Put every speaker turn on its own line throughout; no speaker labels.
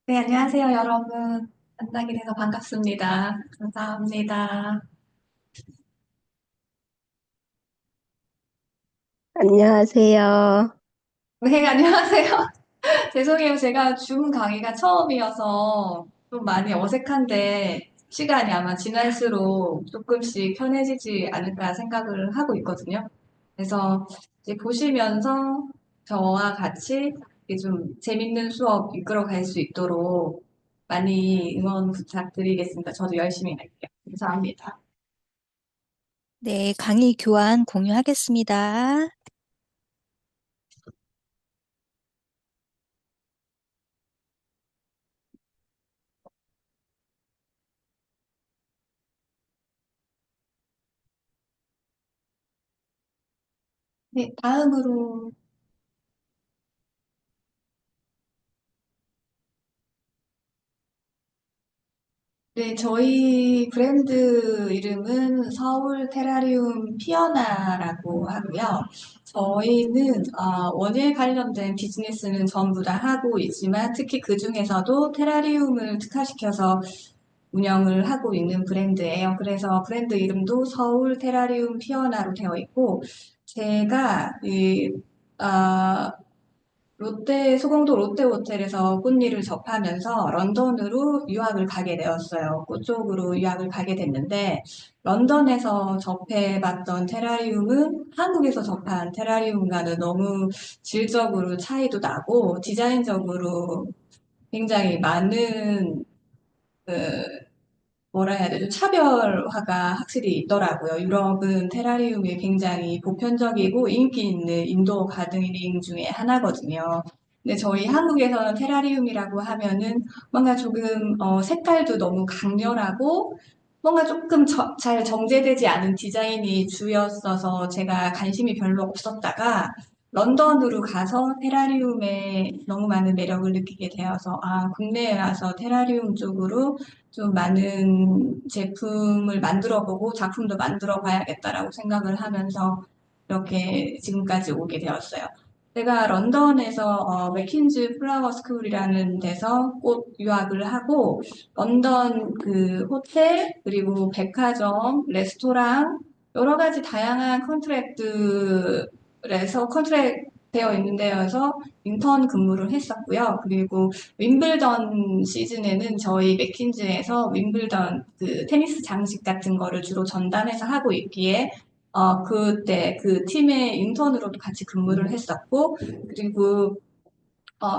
네, 안녕하세요, 여러분. 만나게 돼서 반갑습니다. 감사합니다.
안녕하세요.
네, 안녕하세요. 죄송해요. 제가 줌 강의가 처음이어서 좀 많이 어색한데 시간이 아마 지날수록 조금씩 편해지지 않을까 생각을 하고 있거든요. 그래서 이제 보시면서 저와 같이 이렇게 좀 재밌는 수업 이끌어 갈 수 있도록 많이 응원 부탁드리겠습니다. 저도 열심히 할게요. 감사합니다.
네, 강의 교환 공유하겠습니다.
네, 다음으로 네, 저희 브랜드 이름은 서울 테라리움 피어나라고 하고요. 저희는 원예 관련된 비즈니스는 전부 다 하고 있지만 특히 그 중에서도 테라리움을 특화시켜서 운영을 하고 있는 브랜드예요. 그래서 브랜드 이름도 서울 테라리움 피어나로 되어 있고 제가 소공도 롯데호텔에서 꽃일을 접하면서 런던으로 유학을 가게 되었어요. 꽃 쪽으로 유학을 가게 됐는데, 런던에서 접해봤던 테라리움은 한국에서 접한 테라리움과는 너무 질적으로 차이도 나고, 디자인적으로 굉장히 많은 뭐라 해야 되죠? 차별화가 확실히 있더라고요. 유럽은 테라리움이 굉장히 보편적이고 인기 있는 인도어 가드닝 중에 하나거든요. 근데 저희 한국에서는 테라리움이라고 하면은 뭔가 조금 색깔도 너무 강렬하고 뭔가 조금 잘 정제되지 않은 디자인이 주였어서 제가 관심이 별로 없었다가 런던으로 가서 테라리움에 너무 많은 매력을 느끼게 되어서 국내에 와서 테라리움 쪽으로 좀 많은 제품을 만들어 보고 작품도 만들어 봐야겠다라고 생각을 하면서 이렇게 지금까지 오게 되었어요. 제가 런던에서 맥킨즈 플라워 스쿨이라는 데서 꽃 유학을 하고 런던 그 호텔 그리고 백화점, 레스토랑 여러 가지 다양한 컨트랙트 되어 있는 데여서 인턴 근무를 했었고요. 그리고 윈블던 시즌에는 저희 맥킨즈에서 윈블던 그 테니스 장식 같은 거를 주로 전담해서 하고 있기에 그때 그 팀의 인턴으로도 같이 근무를 했었고 그리고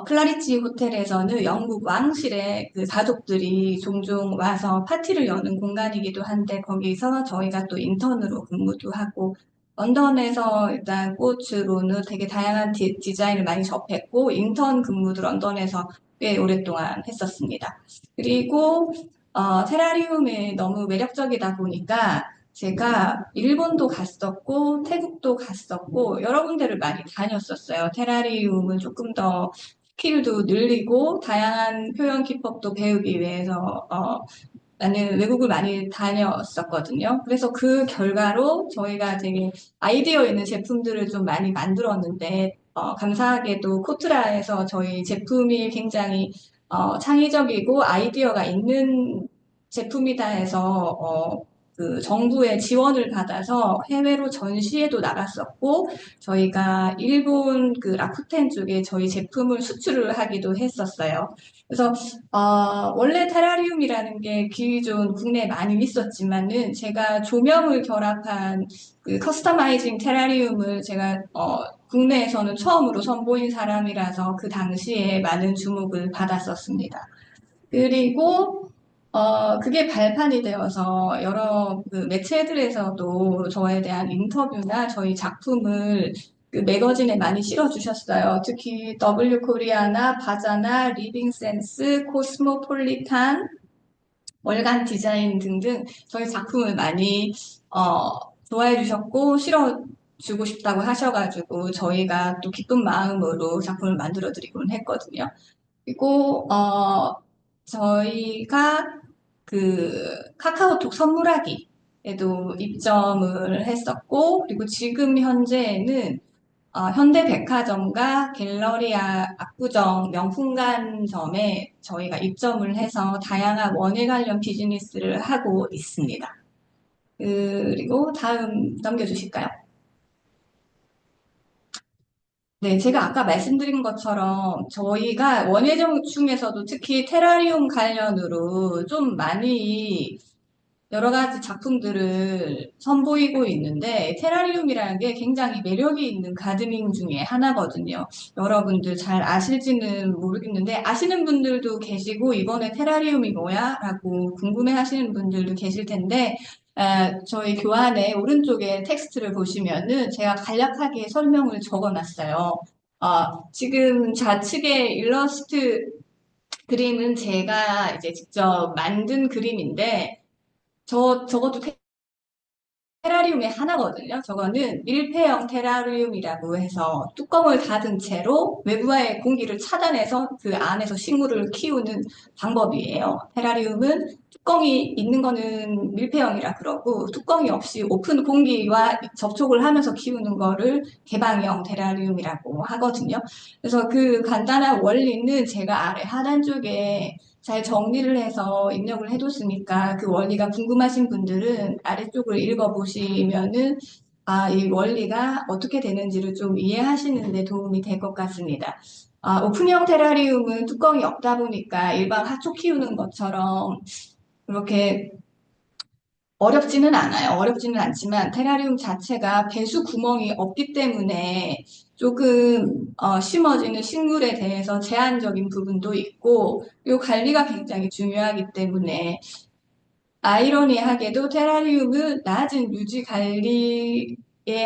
클라리치 호텔에서는 영국 왕실의 그 가족들이 종종 와서 파티를 여는 공간이기도 한데 거기서 저희가 또 인턴으로 근무도 하고 런던에서 일단 꽃으로는 되게 다양한 디자인을 많이 접했고 인턴 근무도 런던에서 꽤 오랫동안 했었습니다. 그리고 테라리움이 너무 매력적이다 보니까 제가 일본도 갔었고 태국도 갔었고 여러 군데를 많이 다녔었어요. 테라리움을 조금 더 스킬도 늘리고 다양한 표현 기법도 배우기 위해서 나는 외국을 많이 다녔었거든요. 그래서 그 결과로 저희가 되게 아이디어 있는 제품들을 좀 많이 만들었는데 감사하게도 코트라에서 저희 제품이 굉장히 창의적이고 아이디어가 있는 제품이다 해서 그 정부의 지원을 받아서 해외로 전시회도 나갔었고 저희가 일본 그 라쿠텐 쪽에 저희 제품을 수출을 하기도 했었어요. 그래서 원래 테라리움이라는 게 기존 국내에 많이 있었지만은 제가 조명을 결합한 그 커스터마이징 테라리움을 제가 국내에서는 처음으로 선보인 사람이라서 그 당시에 많은 주목을 받았었습니다. 그리고 그게 발판이 되어서 여러 그 매체들에서도 저에 대한 인터뷰나 저희 작품을 그 매거진에 많이 실어주셨어요. 특히 W 코리아나 바자나 리빙센스, 코스모폴리탄, 월간 디자인 등등 저희 작품을 많이 좋아해 주셨고 실어주고 싶다고 하셔가지고 저희가 또 기쁜 마음으로 작품을 만들어 드리곤 했거든요. 그리고 저희가 그 카카오톡 선물하기에도 입점을 했었고 그리고 지금 현재는 현대백화점과 갤러리아 압구정 명품관점에 저희가 입점을 해서 다양한 원예 관련 비즈니스를 하고 있습니다. 그리고 다음 넘겨주실까요? 네, 제가 아까 말씀드린 것처럼 저희가 원예종 중에서도 특히 테라리움 관련으로 좀 많이 여러 가지 작품들을 선보이고 있는데 테라리움이라는 게 굉장히 매력이 있는 가드닝 중에 하나거든요. 여러분들 잘 아실지는 모르겠는데 아시는 분들도 계시고 이번에 테라리움이 뭐야? 라고 궁금해 하시는 분들도 계실 텐데 저희 교환의 오른쪽에 텍스트를 보시면은 제가 간략하게 설명을 적어놨어요. 지금 좌측에 일러스트 그림은 제가 이제 직접 만든 그림인데 저것도 테라리움의 하나거든요. 저거는 밀폐형 테라리움이라고 해서 뚜껑을 닫은 채로 외부와의 공기를 차단해서 그 안에서 식물을 키우는 방법이에요. 테라리움은 뚜껑이 있는 거는 밀폐형이라 그러고 뚜껑이 없이 오픈 공기와 접촉을 하면서 키우는 거를 개방형 테라리움이라고 하거든요. 그래서 그 간단한 원리는 제가 아래 하단 쪽에 잘 정리를 해서 입력을 해뒀으니까 그 원리가 궁금하신 분들은 아래쪽을 읽어보시면은 이 원리가 어떻게 되는지를 좀 이해하시는 데 도움이 될 것 같습니다. 오픈형 테라리움은 뚜껑이 없다 보니까 일반 하초 키우는 것처럼 그렇게 어렵지는 않아요. 어렵지는 않지만 테라리움 자체가 배수 구멍이 없기 때문에 조금 심어지는 식물에 대해서 제한적인 부분도 있고 이 관리가 굉장히 중요하기 때문에 아이러니하게도 테라리움은 낮은 유지 관리의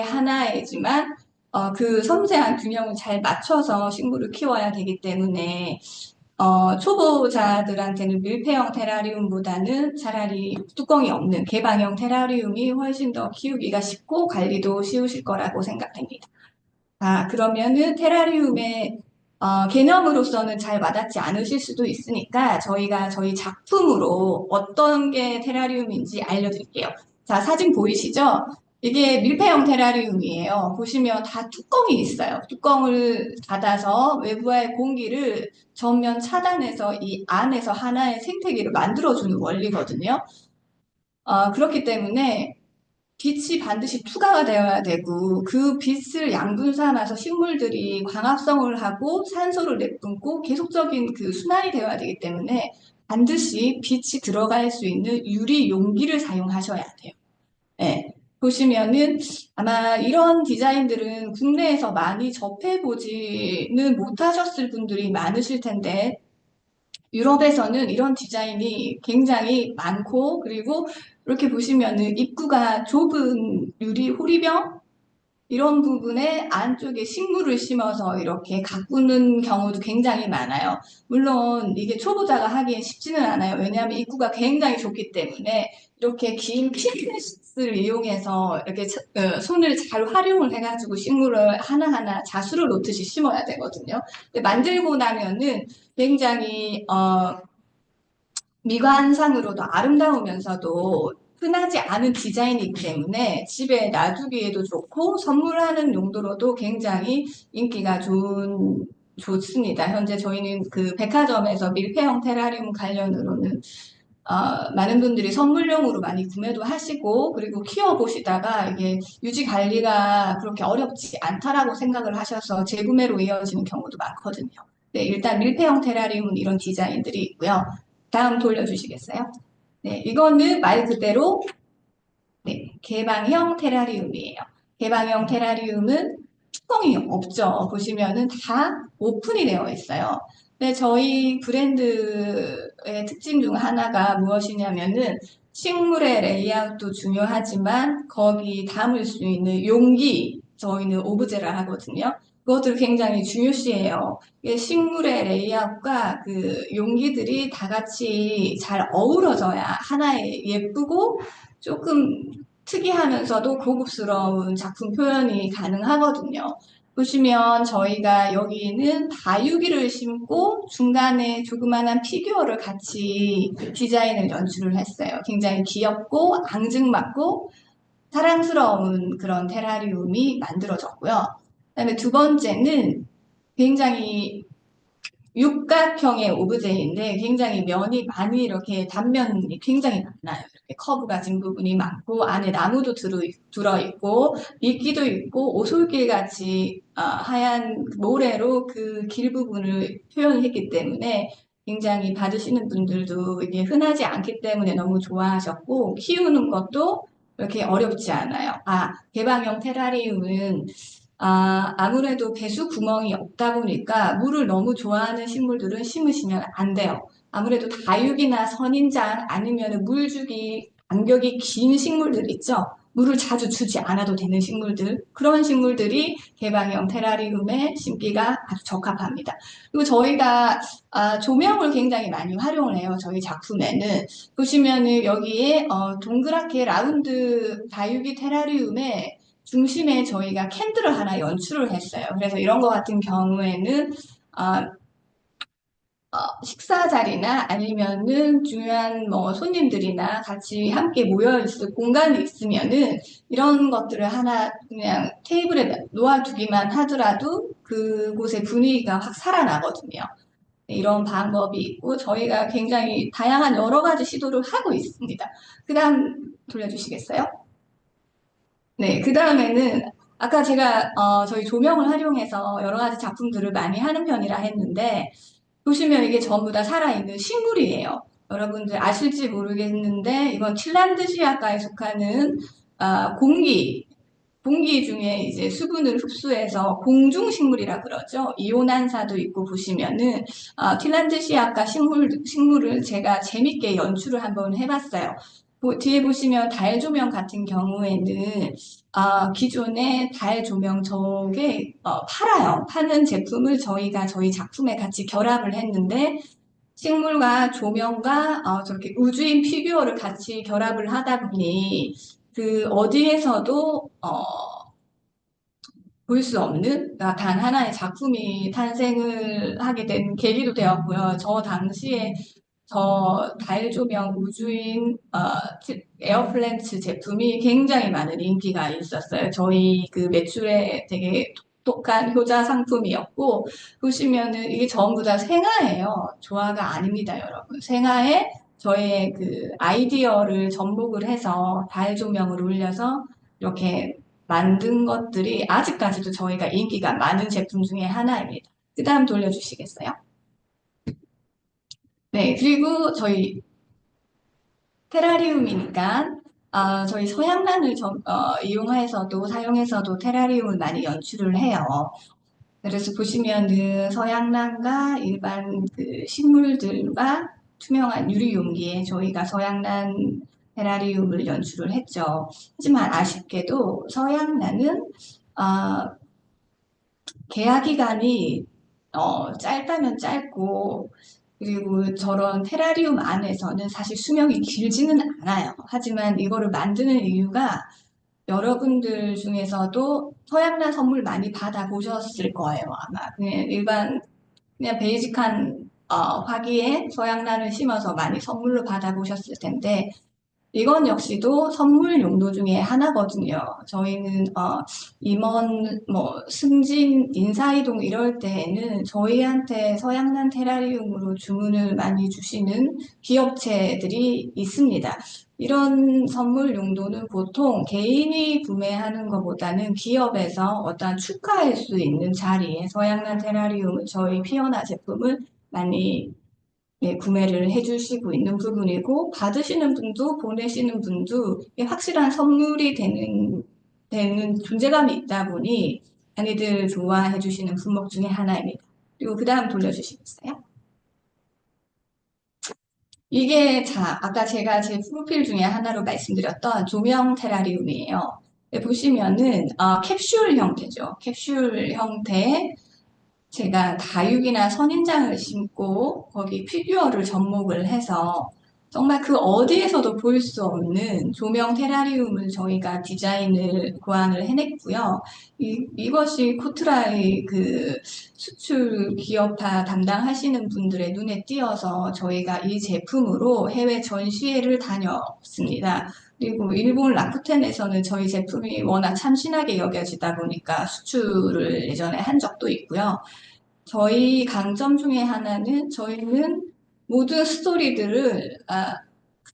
하나이지만 그 섬세한 균형을 잘 맞춰서 식물을 키워야 되기 때문에 초보자들한테는 밀폐형 테라리움보다는 차라리 뚜껑이 없는 개방형 테라리움이 훨씬 더 키우기가 쉽고 관리도 쉬우실 거라고 생각됩니다. 그러면은 테라리움의 개념으로서는 잘 와닿지 않으실 수도 있으니까 저희가 저희 작품으로 어떤 게 테라리움인지 알려드릴게요. 자, 사진 보이시죠? 이게 밀폐형 테라리움이에요. 보시면 다 뚜껑이 있어요. 뚜껑을 닫아서 외부의 공기를 전면 차단해서 이 안에서 하나의 생태계를 만들어주는 원리거든요. 그렇기 때문에 빛이 반드시 투과가 되어야 되고 그 빛을 양분 삼아서 식물들이 광합성을 하고 산소를 내뿜고 계속적인 그 순환이 되어야 되기 때문에 반드시 빛이 들어갈 수 있는 유리 용기를 사용하셔야 돼요. 네. 보시면은 아마 이런 디자인들은 국내에서 많이 접해보지는 못하셨을 분들이 많으실 텐데 유럽에서는 이런 디자인이 굉장히 많고 그리고 이렇게 보시면은 입구가 좁은 유리 호리병 이런 부분에 안쪽에 식물을 심어서 이렇게 가꾸는 경우도 굉장히 많아요. 물론 이게 초보자가 하기엔 쉽지는 않아요. 왜냐하면 입구가 굉장히 좁기 때문에 이렇게 긴 핀셋을 이용해서 이렇게 손을 잘 활용을 해가지고 식물을 하나하나 자수를 놓듯이 심어야 되거든요. 근데 만들고 나면은 굉장히 미관상으로도 아름다우면서도 흔하지 않은 디자인이기 때문에 집에 놔두기에도 좋고 선물하는 용도로도 굉장히 인기가 좋습니다. 현재 저희는 그 백화점에서 밀폐형 테라리움 관련으로는 많은 분들이 선물용으로 많이 구매도 하시고 그리고 키워보시다가 이게 유지 관리가 그렇게 어렵지 않다라고 생각을 하셔서 재구매로 이어지는 경우도 많거든요. 네, 일단 밀폐형 테라리움은 이런 디자인들이 있고요. 다음 돌려주시겠어요? 네, 이거는 말 그대로 네, 개방형 테라리움이에요. 개방형 테라리움은 뚜껑이 없죠. 보시면은 다 오픈이 되어 있어요. 근데 저희 브랜드의 특징 중 하나가 무엇이냐면은 식물의 레이아웃도 중요하지만 거기 담을 수 있는 용기, 저희는 오브제라 하거든요. 그것들 굉장히 중요시해요. 이게 식물의 레이아웃과 그 용기들이 다 같이 잘 어우러져야 하나의 예쁘고 조금 특이하면서도 고급스러운 작품 표현이 가능하거든요. 보시면 저희가 여기는 다육이를 심고 중간에 조그만한 피규어를 같이 디자인을 연출을 했어요. 굉장히 귀엽고 앙증맞고 사랑스러운 그런 테라리움이 만들어졌고요. 그다음에 두 번째는 굉장히 육각형의 오브제인데 굉장히 면이 많이 이렇게 단면이 굉장히 많아요. 이렇게 커브 가진 부분이 많고 안에 나무도 들어있고 미끼도 있고 오솔길 같이 하얀 모래로 그 길 부분을 표현했기 때문에 굉장히 받으시는 분들도 이게 흔하지 않기 때문에 너무 좋아하셨고 키우는 것도 그렇게 어렵지 않아요. 개방형 테라리움은 아무래도 배수 구멍이 없다 보니까 물을 너무 좋아하는 식물들은 심으시면 안 돼요. 아무래도 다육이나 선인장 아니면 물주기 간격이 긴 식물들 있죠. 물을 자주 주지 않아도 되는 식물들. 그런 식물들이 개방형 테라리움에 심기가 아주 적합합니다. 그리고 저희가 조명을 굉장히 많이 활용을 해요. 저희 작품에는. 보시면은 여기에 동그랗게 라운드 다육이 테라리움에 중심에 저희가 캔들을 하나 연출을 했어요. 그래서 이런 거 같은 경우에는 아, 식사 자리나 아니면은 중요한 뭐 손님들이나 같이 함께 모여 있을 공간이 있으면은 이런 것들을 하나 그냥 테이블에 놓아두기만 하더라도 그곳의 분위기가 확 살아나거든요. 네, 이런 방법이 있고 저희가 굉장히 다양한 여러 가지 시도를 하고 있습니다. 그 다음 돌려주시겠어요? 네, 그 다음에는 아까 제가 저희 조명을 활용해서 여러 가지 작품들을 많이 하는 편이라 했는데 보시면 이게 전부 다 살아있는 식물이에요. 여러분들 아실지 모르겠는데 이건 틸란드시아과에 속하는 공기 중에 이제 수분을 흡수해서 공중식물이라 그러죠. 이온한사도 있고 보시면은 틸란드시아과 식물을 제가 재밌게 연출을 한번 해봤어요. 뒤에 보시면 달 조명 같은 경우에는 기존의 달 조명 저게 팔아요. 파는 제품을 저희가 저희 작품에 같이 결합을 했는데 식물과 조명과 저렇게 우주인 피규어를 같이 결합을 하다 보니 그 어디에서도 볼 수 없는 단 하나의 작품이 탄생을 하게 된 계기도 되었고요. 저 당시에 저 달조명 우주인 에어플랜츠 제품이 굉장히 많은 인기가 있었어요. 저희 그 매출에 되게 독특한 효자 상품이었고 보시면은 이게 전부 다 생화예요. 조화가 아닙니다, 여러분. 생화에 저의 그 아이디어를 접목을 해서 달 조명을 올려서 이렇게 만든 것들이 아직까지도 저희가 인기가 많은 제품 중에 하나입니다. 그 다음 돌려주시겠어요? 네, 그리고 저희 테라리움이니까 저희 서양란을 이용해서도 사용해서도 테라리움을 많이 연출을 해요. 그래서 보시면은 서양란과 일반 그 식물들과 투명한 유리 용기에 저희가 서양란 테라리움을 연출을 했죠. 하지만 아쉽게도 서양란은 아, 계약 기간이 짧다면 짧고 그리고 저런 테라리움 안에서는 사실 수명이 길지는 않아요. 하지만 이거를 만드는 이유가 여러분들 중에서도 서양란 선물 많이 받아보셨을 거예요, 아마. 그냥 베이직한 화기에 서양란을 심어서 많이 선물로 받아보셨을 텐데, 이건 역시도 선물 용도 중에 하나거든요. 저희는 임원, 뭐 승진, 인사이동 이럴 때에는 저희한테 서양란 테라리움으로 주문을 많이 주시는 기업체들이 있습니다. 이런 선물 용도는 보통 개인이 구매하는 것보다는 기업에서 어떠한 축하할 수 있는 자리에 서양란 테라리움을 저희 피어나 제품을 많이 구매를 해주시고 있는 부분이고, 받으시는 분도 보내시는 분도 이게 확실한 선물이 되는 존재감이 있다 보니 많이들 좋아해 주시는 품목 중에 하나입니다. 그리고 그 다음 돌려주시겠어요? 아까 제가 제 프로필 중에 하나로 말씀드렸던 조명 테라리움이에요. 보시면은, 캡슐 형태죠. 캡슐 형태의 제가 다육이나 선인장을 심고 거기 피규어를 접목을 해서 정말 그 어디에서도 볼 수 없는 조명 테라리움을 저희가 디자인을 고안을 해냈고요. 이것이 코트라의 그 수출 기업화 담당하시는 분들의 눈에 띄어서 저희가 이 제품으로 해외 전시회를 다녔습니다. 그리고 일본 라쿠텐에서는 저희 제품이 워낙 참신하게 여겨지다 보니까 수출을 예전에 한 적도 있고요. 저희 강점 중에 하나는 저희는 모든 스토리들을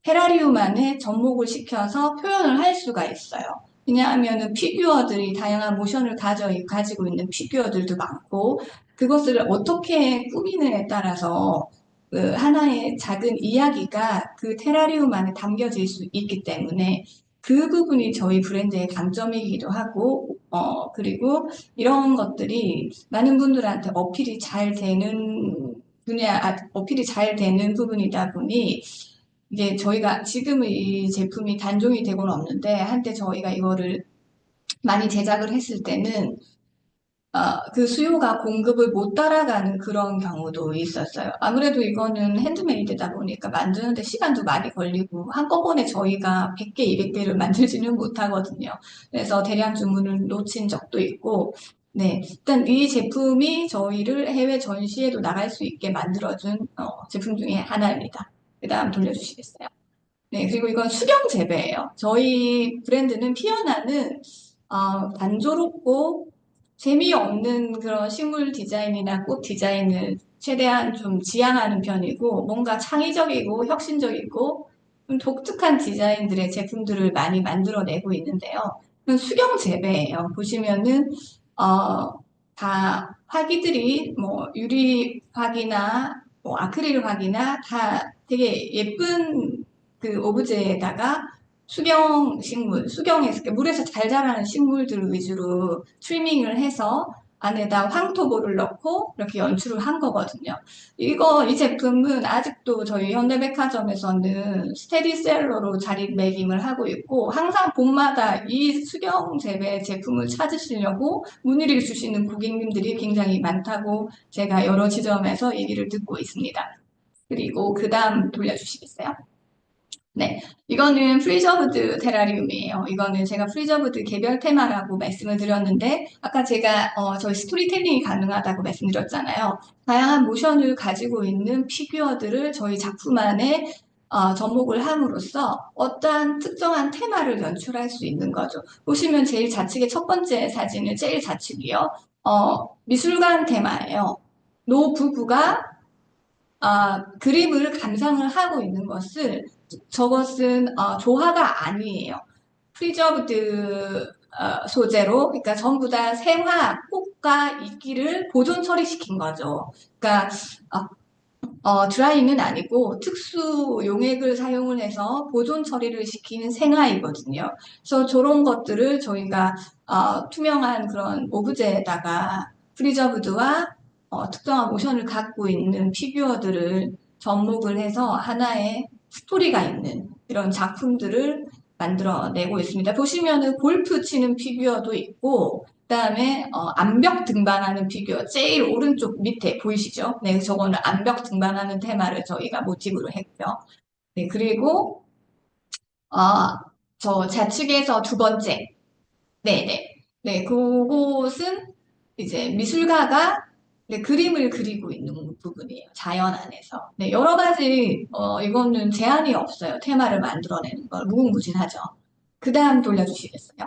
테라리움 안에 접목을 시켜서 표현을 할 수가 있어요. 왜냐하면은 피규어들이 다양한 모션을 가지고 있는 피규어들도 많고, 그것을 어떻게 꾸미느냐에 따라서 그 하나의 작은 이야기가 그 테라리움 안에 담겨질 수 있기 때문에 그 부분이 저희 브랜드의 강점이기도 하고, 그리고 이런 것들이 많은 분들한테 어필이 잘 되는 부분이다 보니 이게 저희가 지금은 이 제품이 단종이 되고는 없는데 한때 저희가 이거를 많이 제작을 했을 때는 그 수요가 공급을 못 따라가는 그런 경우도 있었어요. 아무래도 이거는 핸드메이드다 보니까 만드는데 시간도 많이 걸리고 한꺼번에 저희가 100개, 200개를 만들지는 못하거든요. 그래서 대량 주문을 놓친 적도 있고, 네. 일단 이 제품이 저희를 해외 전시에도 나갈 수 있게 만들어준 제품 중에 하나입니다. 그 다음 돌려주시겠어요? 네, 그리고 이건 수경 재배예요. 저희 브랜드는 피어나는 단조롭고 재미없는 그런 식물 디자인이나 꽃 디자인을 최대한 좀 지향하는 편이고 뭔가 창의적이고 혁신적이고 좀 독특한 디자인들의 제품들을 많이 만들어내고 있는데요. 이건 수경 재배예요. 보시면은 다 화기들이 뭐 유리 화기나 뭐 아크릴 화기나 다 되게 예쁜 그 오브제에다가 수경에서 이렇게 물에서 잘 자라는 식물들 위주로 트리밍을 해서 안에다 황토볼을 넣고 이렇게 연출을 한 거거든요. 이 제품은 아직도 저희 현대백화점에서는 스테디셀러로 자리매김을 하고 있고, 항상 봄마다 이 수경 재배 제품을 찾으시려고 문의를 주시는 고객님들이 굉장히 많다고 제가 여러 지점에서 얘기를 듣고 있습니다. 그리고 그 다음 돌려주시겠어요? 네, 이거는 프리저브드 테라리움이에요. 이거는 제가 프리저브드 개별 테마라고 말씀을 드렸는데, 아까 제가 저희 스토리텔링이 가능하다고 말씀드렸잖아요. 다양한 모션을 가지고 있는 피규어들을 저희 작품 안에 접목을 함으로써 어떠한 특정한 테마를 연출할 수 있는 거죠. 보시면 제일 좌측의 첫 번째 사진은 제일 좌측이요. 미술관 테마예요. 노 부부가 그림을 감상을 하고 있는 저것은 조화가 아니에요. 프리저브드 소재로, 그러니까 전부 다 생화, 꽃과 이끼를 보존 처리시킨 거죠. 그러니까 드라이는 아니고 특수 용액을 사용을 해서 보존 처리를 시키는 생화이거든요. 그래서 저런 것들을 저희가 투명한 그런 오브제에다가 프리저브드와 특정한 모션을 갖고 있는 피규어들을 접목을 해서 하나의 스토리가 있는 이런 작품들을 만들어내고 있습니다. 보시면은 골프 치는 피규어도 있고, 그다음에 암벽 등반하는 피규어 제일 오른쪽 밑에 보이시죠? 네, 저거는 암벽 등반하는 테마를 저희가 모티브로 했고요. 네, 그리고 어, 저 좌측에서 두 번째, 네, 네, 네, 그곳은 이제 미술가가 네, 그림을 그리고 있는 부분이에요. 자연 안에서. 네, 여러 가지 이거는 제한이 없어요. 테마를 만들어내는 걸 무궁무진하죠. 그 다음 돌려주시겠어요?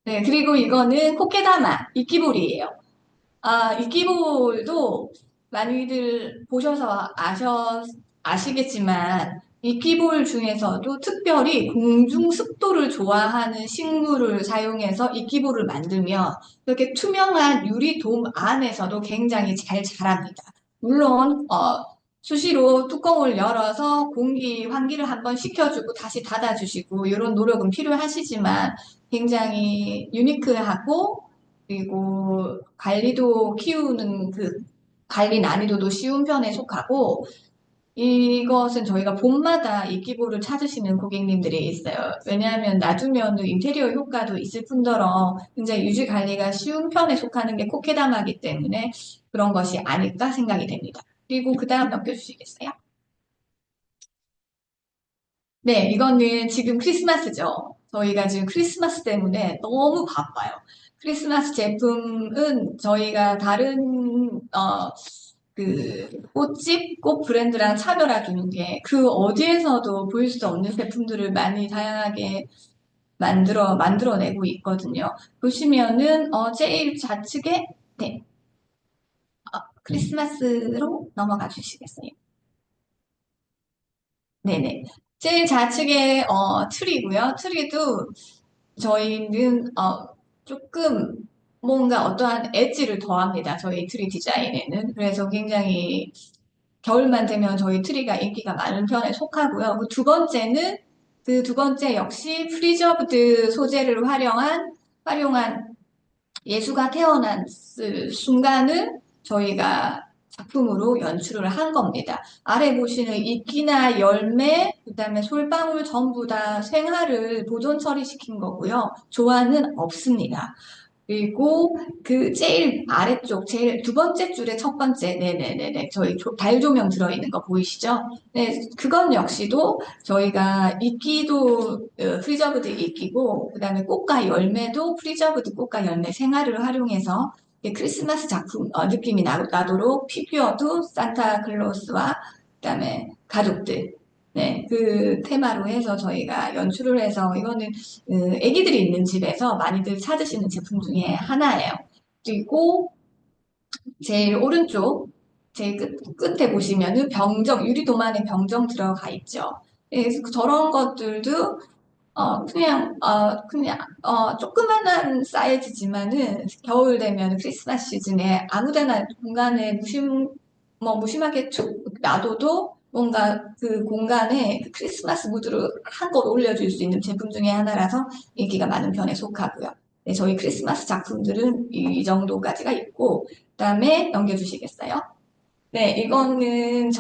네, 그리고 이거는 코케다마 이끼볼이에요. 이끼볼도 많이들 보셔서 아시겠지만, 이끼볼 중에서도 특별히 공중 습도를 좋아하는 식물을 사용해서 이끼볼을 만들면 이렇게 투명한 유리돔 안에서도 굉장히 잘 자랍니다. 물론, 수시로 뚜껑을 열어서 환기를 한번 시켜주고 다시 닫아주시고, 이런 노력은 필요하시지만 굉장히 유니크하고 그리고 키우는 관리 난이도도 쉬운 편에 속하고, 이것은 저희가 봄마다 이끼볼을 찾으시는 고객님들이 있어요. 왜냐하면 놔두면 인테리어 효과도 있을 뿐더러 굉장히 유지 관리가 쉬운 편에 속하는 게 코케다마기 때문에 그런 것이 아닐까 생각이 됩니다. 그리고 그 다음 넘겨주시겠어요? 네, 이거는 지금 크리스마스죠. 저희가 지금 크리스마스 때문에 너무 바빠요. 크리스마스 제품은 저희가 다른 꽃집, 꽃 브랜드랑 차별화 두는 게 그 어디에서도 보일 수 없는 제품들을 많이 다양하게 만들어내고 있거든요. 보시면은, 제일 좌측에, 네, 크리스마스로 넘어가 주시겠어요? 네네. 제일 좌측에, 트리고요. 트리도 저희는, 조금 뭔가 어떠한 엣지를 더합니다. 저희 트리 디자인에는. 그래서 굉장히 겨울만 되면 저희 트리가 인기가 많은 편에 속하고요. 그 두 번째 역시 프리저브드 소재를 활용한 예수가 태어난 순간을 저희가 작품으로 연출을 한 겁니다. 아래 보시는 이끼나 열매, 그다음에 솔방울 전부 다 생화를 보존 처리시킨 거고요. 조화는 없습니다. 그리고 그 제일 아래쪽, 제일 두 번째 줄의 첫 번째, 네네네네. 저희 달 조명 들어있는 거 보이시죠? 네, 그건 역시도 저희가 이끼도 프리저브드 이끼고, 그 다음에 꽃과 열매도 프리저브드 꽃과 열매 생화를 활용해서 크리스마스 작품 느낌이 나도록 피규어도 산타클로스와 그다음에 가족들, 네, 그 테마로 해서 저희가 연출을 해서 이거는 아기들이 있는 집에서 많이들 찾으시는 제품 중에 하나예요. 그리고 제일 오른쪽, 제일 끝에 보시면은 유리 도마에 병정 들어가 있죠. 예, 그래서 저런 것들도 조그만한 사이즈지만은 겨울 되면 크리스마스 시즌에 아무데나 공간에 무심하게 툭 놔둬도 뭔가 그 공간에 그 크리스마스 무드를 한껏 올려줄 수 있는 제품 중에 하나라서 인기가 많은 편에 속하고요. 네, 저희 크리스마스 작품들은 이 정도까지가 있고, 그다음에 넘겨주시겠어요? 네, 이거는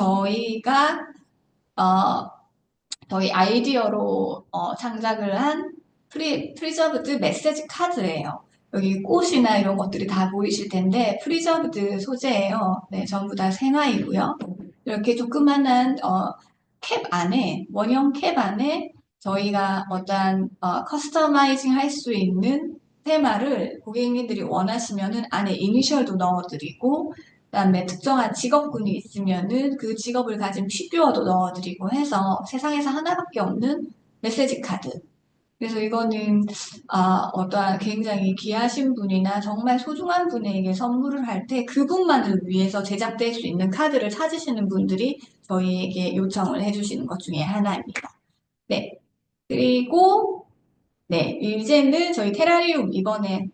어, 저희 아이디어로 창작을 한 프리저브드 메시지 카드예요. 여기 꽃이나 이런 것들이 다 보이실 텐데 프리저브드 소재예요. 네, 전부 다 생화이고요. 이렇게 조그만한 캡 안에 원형 캡 안에 저희가 어떠한 커스터마이징 할 수 있는 테마를 고객님들이 원하시면은 안에 이니셜도 넣어드리고 그다음에 특정한 직업군이 있으면은 그 직업을 가진 피규어도 넣어드리고 해서 세상에서 하나밖에 없는 메시지 카드. 그래서 이거는 어떠한 굉장히 귀하신 분이나 정말 소중한 분에게 선물을 할 때 그분만을 위해서 제작될 수 있는 카드를 찾으시는 분들이 저희에게 요청을 해주시는 것 중에 하나입니다. 네. 그리고 네, 이제는 저희 테라리움 이번에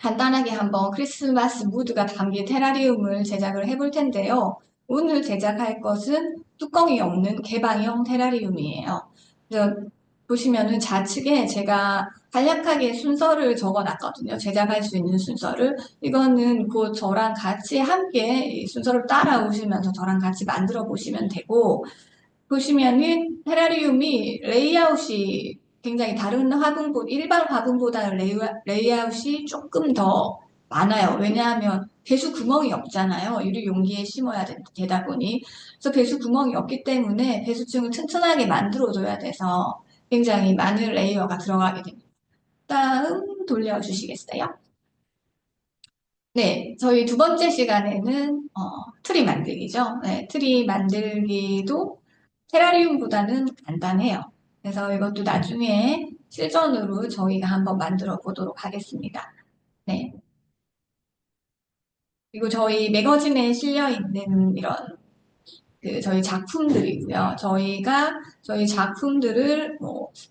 간단하게 한번 크리스마스 무드가 담긴 테라리움을 제작을 해볼 텐데요. 오늘 제작할 것은 뚜껑이 없는 개방형 테라리움이에요. 그래서 보시면은 좌측에 제가 간략하게 순서를 적어놨거든요. 제작할 수 있는 순서를. 이거는 곧 저랑 같이 함께 이 순서를 따라오시면서 저랑 같이 만들어 보시면 되고, 보시면은 테라리움이 레이아웃이 굉장히 다른 일반 화분보다는 레이아웃이 조금 더 많아요. 왜냐하면 배수 구멍이 없잖아요. 유리 용기에 심어야 되다 보니. 그래서 배수 구멍이 없기 때문에 배수층을 튼튼하게 만들어줘야 돼서 굉장히 많은 레이어가 들어가게 됩니다. 다음 돌려주시겠어요? 네, 저희 두 번째 시간에는 트리 만들기죠. 네, 트리 만들기도 테라리움보다는 간단해요. 그래서 이것도 나중에 실전으로 저희가 한번 만들어 보도록 하겠습니다. 네. 그리고 저희 매거진에 실려 있는 이런 저희 작품들이고요. 저희 작품들을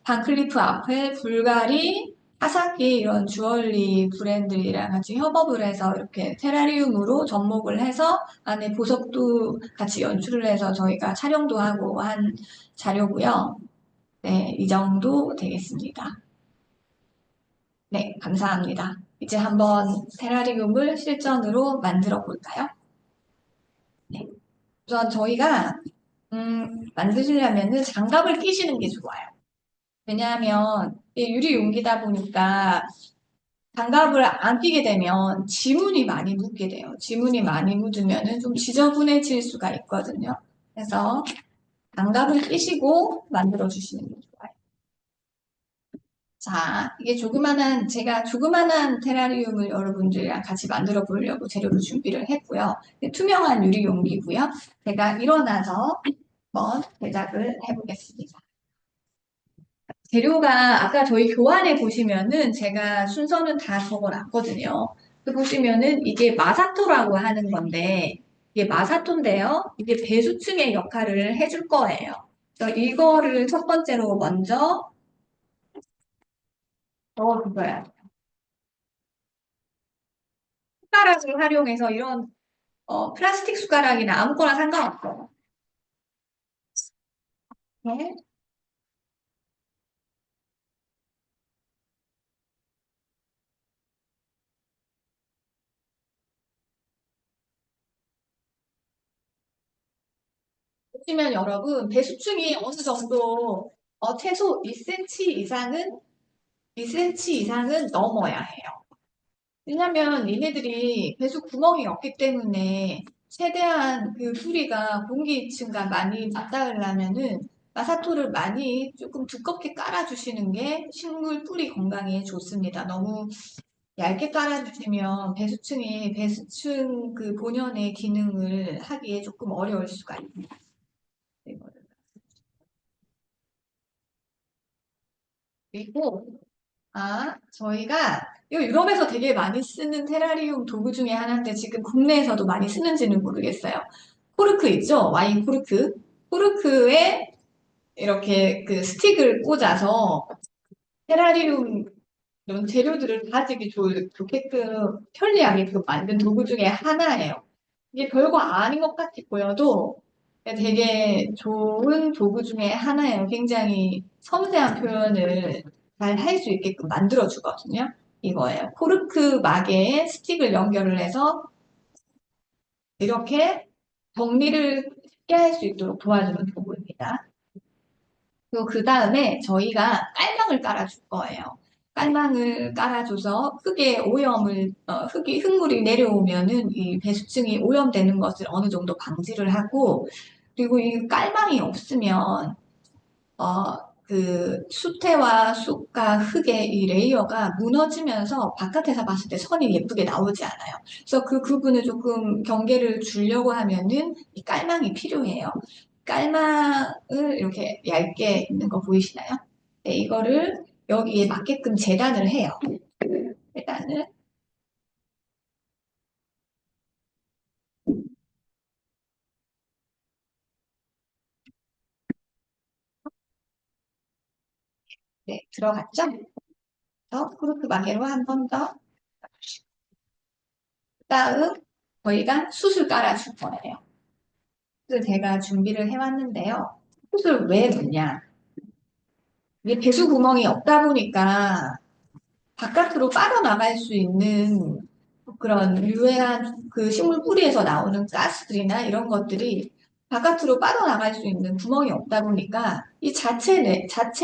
반클리프 앞에 불가리, 하사키 이런 주얼리 브랜드랑 같이 협업을 해서 이렇게 테라리움으로 접목을 해서 안에 보석도 같이 연출을 해서 저희가 촬영도 하고 한 자료고요. 네, 이 정도 되겠습니다. 네, 감사합니다. 이제 한번 테라리움을 실전으로 만들어 볼까요? 네. 우선 저희가 만드시려면은 장갑을 끼시는 게 좋아요. 왜냐하면 이게 유리 용기다 보니까 장갑을 안 끼게 되면 지문이 많이 묻게 돼요. 지문이 많이 묻으면은 좀 지저분해질 수가 있거든요. 그래서 장갑을 끼시고 만들어 주시는 게 좋아요. 자, 이게 제가 조그만한 테라리움을 여러분들이랑 같이 만들어 보려고 재료를 준비를 했고요. 투명한 유리 용기고요. 제가 일어나서 한번 제작을 해보겠습니다. 재료가 아까 저희 교환에 보시면은 제가 순서는 다 적어놨거든요. 그 보시면은 이게 마사토라고 하는 건데, 이게 마사토인데요. 이게 배수층의 역할을 해줄 거예요. 그래서 이거를 첫 번째로 먼저 넣어줘야 돼요. 숟가락을 활용해서 이런 플라스틱 숟가락이나 아무거나 상관없어요. 네. 보시면 여러분 배수층이 어느 정도 최소 2cm 이상은 넘어야 해요. 왜냐면 얘네들이 배수 구멍이 없기 때문에 최대한 그 뿌리가 공기층과 많이 맞닿으려면은 마사토를 많이 조금 두껍게 깔아주시는 게 식물 뿌리 건강에 좋습니다. 너무 얇게 깔아주시면 배수층 그 본연의 기능을 하기에 조금 어려울 수가 있습니다. 이거를. 그리고 저희가 이 유럽에서 되게 많이 쓰는 테라리움 도구 중에 하나인데 지금 국내에서도 많이 쓰는지는 모르겠어요. 코르크 있죠? 와인 코르크. 코르크에 이렇게 그 스틱을 꽂아서 테라리움 이런 재료들을 가지기 좋게끔 편리하게 그 만든 도구 중에 하나예요. 이게 별거 아닌 것 같이 보여도 되게 좋은 도구 중에 하나예요. 굉장히 섬세한 표현을 잘 할 수 있게끔 만들어주거든요. 이거예요. 코르크 막에 스틱을 연결을 해서 이렇게 정리를 쉽게 할 수 있도록 도와주는 도구입니다. 그리고 그 다음에 저희가 깔망을 깔아줄 거예요. 깔망을 깔아줘서 흙물이 내려오면은 이 배수층이 오염되는 것을 어느 정도 방지를 하고, 그리고 이 깔망이 없으면, 그 수태와 쑥과 흙의 이 레이어가 무너지면서 바깥에서 봤을 때 선이 예쁘게 나오지 않아요. 그래서 그 부분을 조금 경계를 주려고 하면은 이 깔망이 필요해요. 깔망을 이렇게 얇게 있는 거 보이시나요? 네, 이거를 여기에 맞게끔 재단을 해요. 재단을. 네, 들어갔죠? 그렇게 마개로 한 번 더. 그다음 저희가 숯을 깔아줄 거예요. 숯을 제가 준비를 해왔는데요. 숯을 왜 넣냐? 이게 배수 구멍이 없다 보니까 바깥으로 빠져나갈 수 있는 그런 유해한 그 식물 뿌리에서 나오는 가스들이나 이런 것들이 바깥으로 빠져나갈 수 있는 구멍이 없다 보니까 이 자체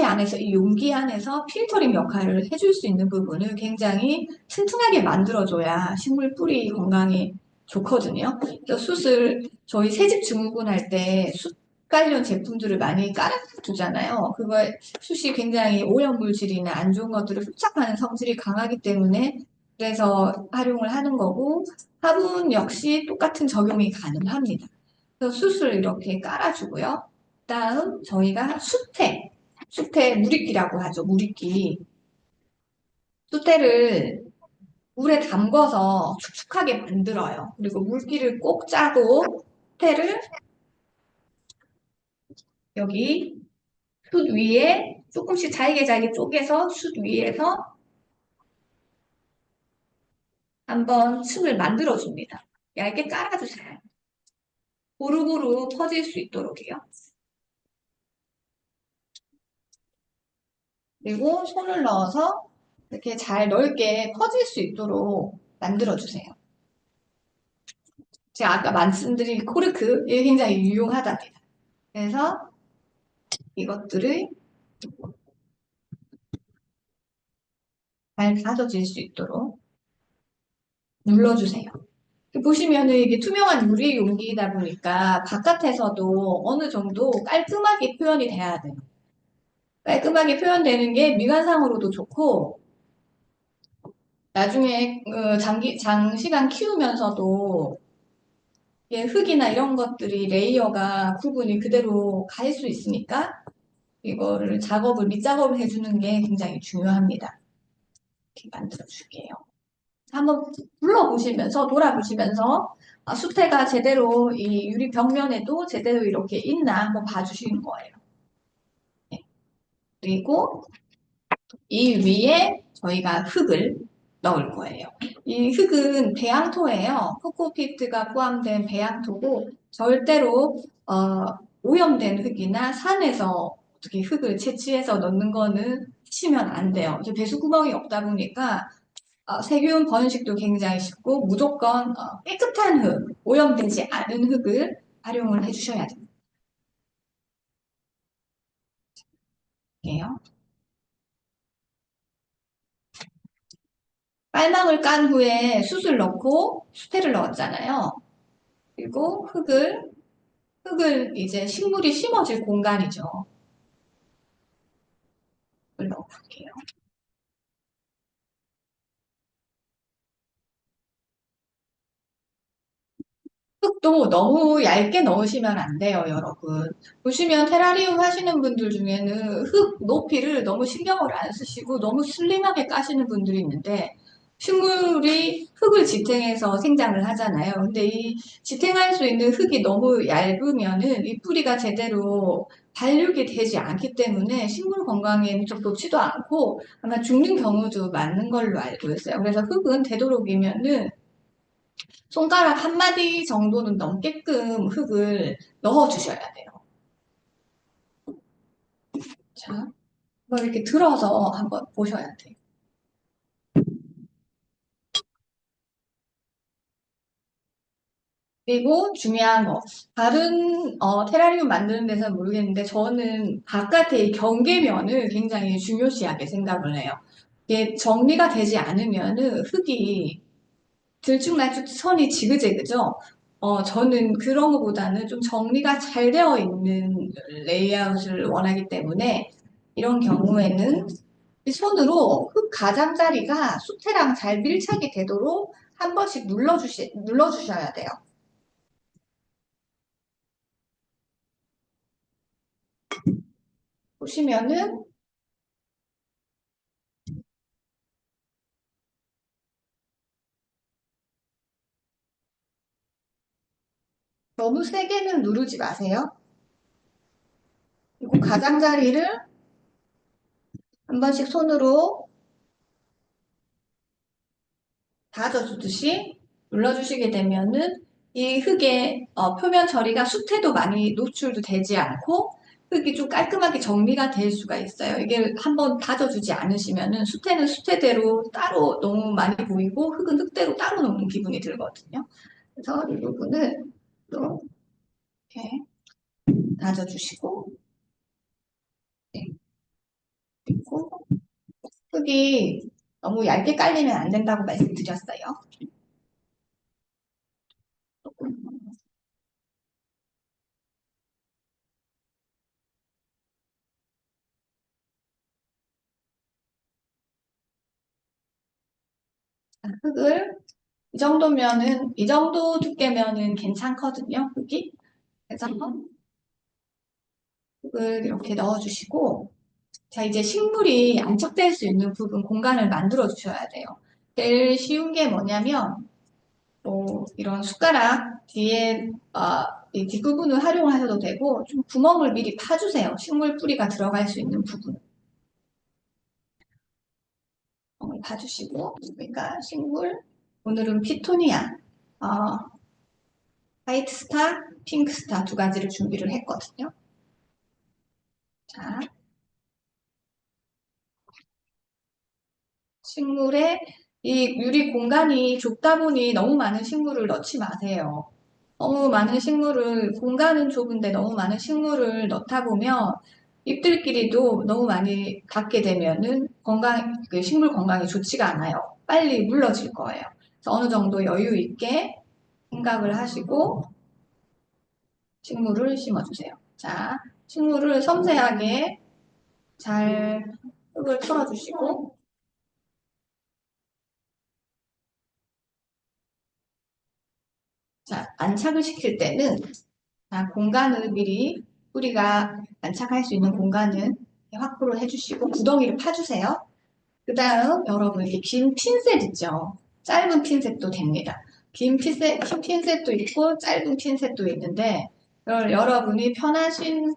안에서 이 용기 안에서 필터링 역할을 해줄 수 있는 부분을 굉장히 튼튼하게 만들어줘야 식물 뿌리 건강에 좋거든요. 그래서 숯을 저희 새집 증후군 할 때 숯 관련 제품들을 많이 깔아두잖아요. 그걸 숯이 굉장히 오염물질이나 안 좋은 것들을 흡착하는 성질이 강하기 때문에 그래서 활용을 하는 거고 화분 역시 똑같은 적용이 가능합니다. 그래서 숯을 이렇게 깔아주고요. 다음 저희가 수태 무리끼라고 하죠. 무리끼. 수태를 물에 담궈서 축축하게 만들어요. 그리고 물기를 꼭 짜고 수태를 여기 숯 위에 조금씩 잘게 잘게 쪼개서 숯 위에서 한번 층을 만들어줍니다. 얇게 깔아주세요. 고루고루 퍼질 수 있도록요. 그리고 손을 넣어서 이렇게 잘 넓게 퍼질 수 있도록 만들어주세요. 제가 아까 말씀드린 코르크, 이게 굉장히 유용하답니다. 그래서 이것들을 잘 다져질 수 있도록 눌러주세요. 보시면은 이게 투명한 유리 용기이다 보니까 바깥에서도 어느 정도 깔끔하게 표현이 돼야 돼요. 깔끔하게 표현되는 게 미관상으로도 좋고, 나중에 장시간 키우면서도 이게 흙이나 이런 것들이 레이어가 구분이 그대로 갈 수 있으니까 이거를 밑작업을 해주는 게 굉장히 중요합니다. 이렇게 만들어줄게요. 한번 돌아보시면서 수태가 제대로 이 유리 벽면에도 제대로 이렇게 있나 한번 봐주시는 거예요. 네. 그리고 이 위에 저희가 흙을 넣을 거예요. 이 흙은 배양토예요. 코코피트가 포함된 배양토고 절대로 오염된 흙이나 산에서 어떻게 흙을 채취해서 넣는 거는 치면 안 돼요. 이제 배수구멍이 없다 보니까 세균 번식도 굉장히 쉽고 무조건 깨끗한 흙, 오염되지 않은 흙을 활용을 해주셔야 돼요. 빨망을 깐 후에 숯을 넣고 수태를 넣었잖아요. 그리고 흙을 이제 식물이 심어질 공간이죠. 흙을 넣어볼게요. 흙도 너무 얇게 넣으시면 안 돼요, 여러분. 보시면 테라리움 하시는 분들 중에는 흙 높이를 너무 신경을 안 쓰시고 너무 슬림하게 까시는 분들이 있는데 식물이 흙을 지탱해서 생장을 하잖아요. 근데 이 지탱할 수 있는 흙이 너무 얇으면은 이 뿌리가 제대로 발육이 되지 않기 때문에 식물 건강에 좀 좋지도 않고 아마 죽는 경우도 많은 걸로 알고 있어요. 그래서 흙은 되도록이면은 손가락 한 마디 정도는 넘게끔 흙을 넣어주셔야 돼요. 자, 이걸 이렇게 들어서 한번 보셔야 돼요. 그리고 중요한 거, 다른 테라리움 만드는 데서는 모르겠는데 저는 바깥의 이 경계면을 굉장히 중요시하게 생각을 해요. 이게 정리가 되지 않으면은 흙이 들쭉날쭉 선이 지그재그죠. 저는 그런 것보다는 좀 정리가 잘 되어 있는 레이아웃을 원하기 때문에 이런 경우에는 손으로 흙 가장자리가 수태랑 잘 밀착이 되도록 한 번씩 눌러주셔야 돼요. 보시면은 너무 세게는 누르지 마세요. 그리고 가장자리를 한 번씩 손으로 다져주듯이 눌러주시게 되면은 이 흙의 표면 처리가 수태도 많이 노출도 되지 않고 흙이 좀 깔끔하게 정리가 될 수가 있어요. 이게 한번 다져주지 않으시면은 수태는 수태대로 따로 너무 많이 보이고 흙은 흙대로 따로 놓는 기분이 들거든요. 그래서 이 부분을 또 이렇게 다져주시고, 네, 그리고 흙이 너무 얇게 깔리면 안 된다고 말씀드렸어요. 흙을 이 정도 두께면은 괜찮거든요, 흙이. 그래서 흙을 이렇게 넣어주시고, 자, 이제 식물이 안착될 수 있는 부분 공간을 만들어 주셔야 돼요. 제일 쉬운 게 뭐냐면, 이런 숟가락 뒤에, 이 뒷부분을 활용하셔도 되고, 좀 구멍을 미리 파주세요. 식물 뿌리가 들어갈 수 있는 부분. 구멍을 파주시고, 그러니까 식물, 오늘은 피토니아, 어, 화이트 스타, 핑크 스타 두 가지를 준비를 했거든요. 자, 식물에 이 유리 공간이 좁다 보니 너무 많은 식물을 넣지 마세요. 너무 많은 식물을, 공간은 좁은데 너무 많은 식물을 넣다 보면 잎들끼리도 너무 많이 닿게 되면은 그 식물 건강이 좋지가 않아요. 빨리 물러질 거예요. 그래서 어느 정도 여유 있게 생각을 하시고 식물을 심어주세요. 자, 식물을 섬세하게 잘 흙을 털어주시고, 자, 안착을 시킬 때는 자, 공간을 미리 뿌리가 안착할 수 있는 공간은 확보를 해주시고 구덩이를 파주세요. 그 다음 여러분 이렇게 긴 핀셋 있죠? 짧은 핀셋도 됩니다. 긴 핀셋도 있고 짧은 핀셋도 있는데 여러분이 편하신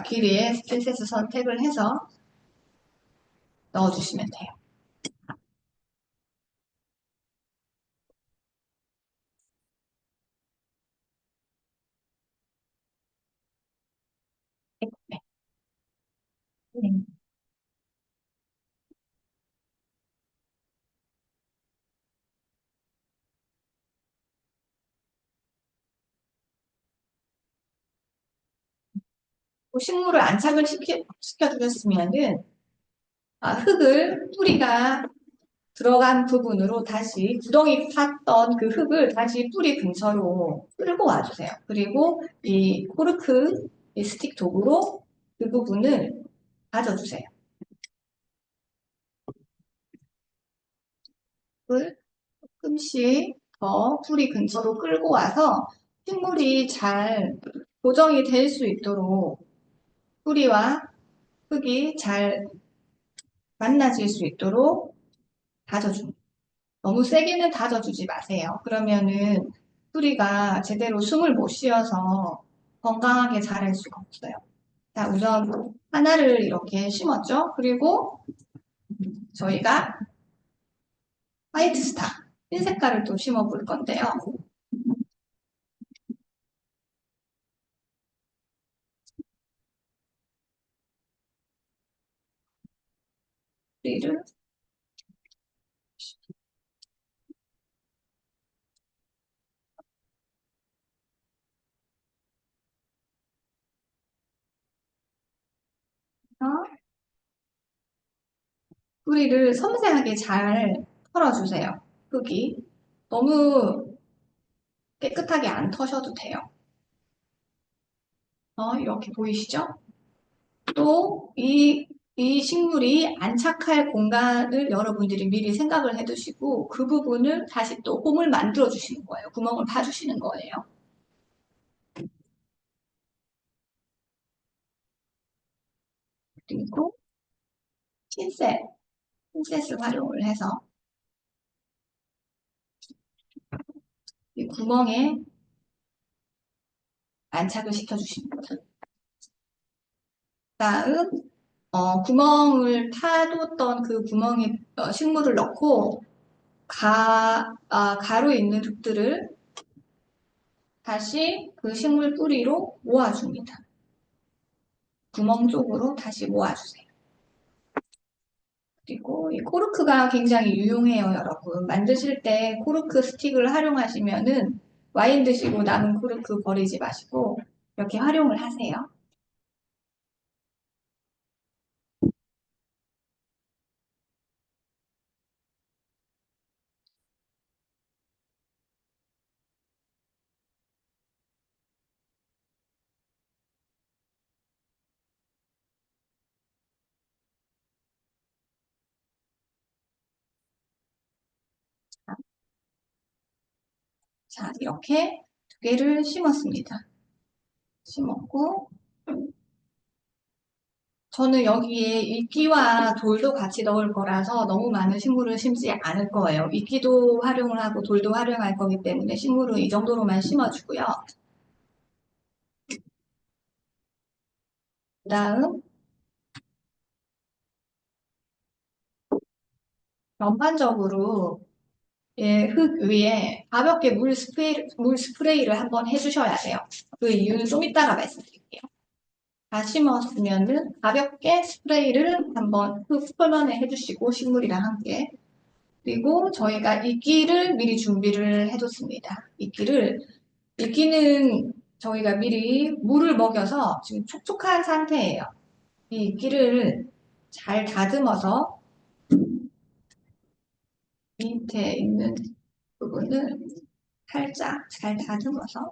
길이의 핀셋을 선택을 해서 넣어주시면 돼요. 네. 식물을 안착을 시켜주셨으면은 흙을 뿌리가 들어간 부분으로 다시 구덩이 팠던 그 흙을 다시 뿌리 근처로 끌고 와주세요. 그리고 이 코르크 이 스틱 도구로 그 부분을 다져주세요. 흙을 조금씩 더 뿌리 근처로 끌고 와서 식물이 잘 고정이 될 수 있도록 뿌리와 흙이 잘 만나질 수 있도록 다져줍니다. 너무 세게는 다져주지 마세요. 그러면은 뿌리가 제대로 숨을 못 쉬어서 건강하게 자랄 수가 없어요. 자, 우선 하나를 이렇게 심었죠. 그리고 저희가 화이트 스타, 흰 색깔을 또 심어 볼 건데요. 뿌리를 뿌리를 섬세하게 잘 털어주세요. 흙이 너무 깨끗하게 안 터셔도 돼요. 이렇게 보이시죠? 또 이 식물이 안착할 공간을 여러분들이 미리 생각을 해두시고 그 부분을 다시 또 홈을 만들어 주시는 거예요. 구멍을 파주시는 거예요. 그리고 핀셋, 핀셋을 활용을 해서 이 구멍에 안착을 시켜주십니다. 다음 구멍을 파뒀던 그 구멍에 식물을 넣고 가로 있는 흙들을 다시 그 식물 뿌리로 모아줍니다. 구멍 쪽으로 다시 모아주세요. 그리고 이 코르크가 굉장히 유용해요, 여러분. 만드실 때 코르크 스틱을 활용하시면은 와인 드시고 남은 코르크 버리지 마시고 이렇게 활용을 하세요. 자, 이렇게 두 개를 심었습니다. 심었고 저는 여기에 이끼와 돌도 같이 넣을 거라서 너무 많은 식물을 심지 않을 거예요. 이끼도 활용을 하고 돌도 활용할 거기 때문에 식물은 이 정도로만 심어주고요. 그 다음 전반적으로 예, 흙 위에 가볍게 물 스프레이를 한번 해주셔야 돼요. 그 이유는 좀 이따가 말씀드릴게요. 다 심었으면은 가볍게 스프레이를 한번 흙 표면에 해주시고 식물이랑 함께 그리고 저희가 이끼를 미리 준비를 해뒀습니다. 이끼는 저희가 미리 물을 먹여서 지금 촉촉한 상태예요. 이 이끼를 잘 다듬어서 밑에 있는 부분을 살짝 잘 다듬어서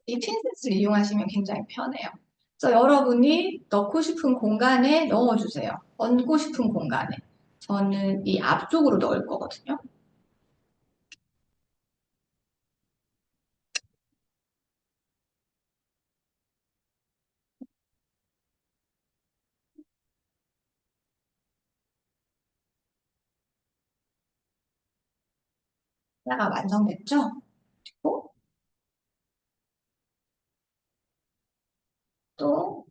이 핀셋을 이용하시면 굉장히 편해요. 그래서 여러분이 넣고 싶은 공간에 넣어주세요. 얹고 싶은 공간에. 저는 이 앞쪽으로 넣을 거거든요. 하나가 완성됐죠? 그리고 또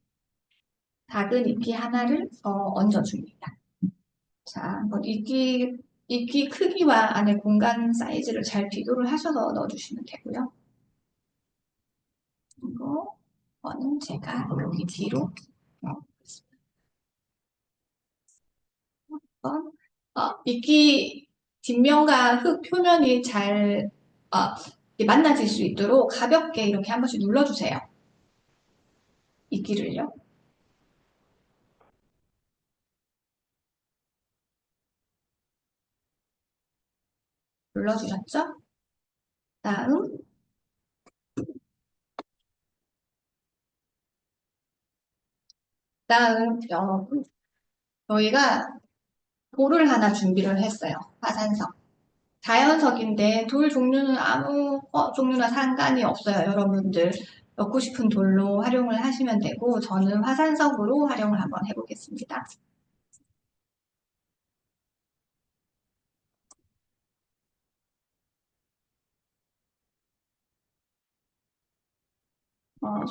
작은 이끼 하나를 더 얹어줍니다. 자, 한번 이끼 크기와 안에 공간 사이즈를 잘 비교를 하셔서 넣어주시면 되고요. 그리고 이거는 제가 여기 뒤로 한번 이끼 뒷면과 흙 표면이 잘 어, 이렇게 만나질 수 있도록 가볍게 이렇게 한 번씩 눌러주세요. 이끼를요. 눌러주셨죠? 다음 여러분 저희가 돌을 하나 준비를 했어요. 화산석. 자연석인데 돌 종류는 아무 종류나 상관이 없어요. 여러분들 넣고 싶은 돌로 활용을 하시면 되고 저는 화산석으로 활용을 한번 해보겠습니다.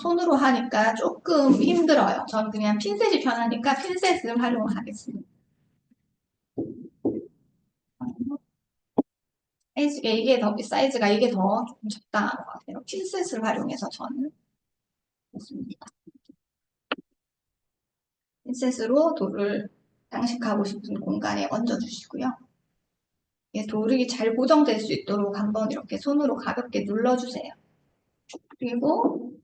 손으로 하니까 조금 힘들어요. 저는 그냥 핀셋이 편하니까 핀셋을 활용을 하겠습니다. 사이즈가 이게 더 조금 적당한 것 같아요. 핀셋을 활용해서 저는 했습니다. 핀셋으로 돌을 장식하고 싶은 공간에 얹어주시고요. 돌이 잘 고정될 수 있도록 한번 이렇게 손으로 가볍게 눌러주세요. 그리고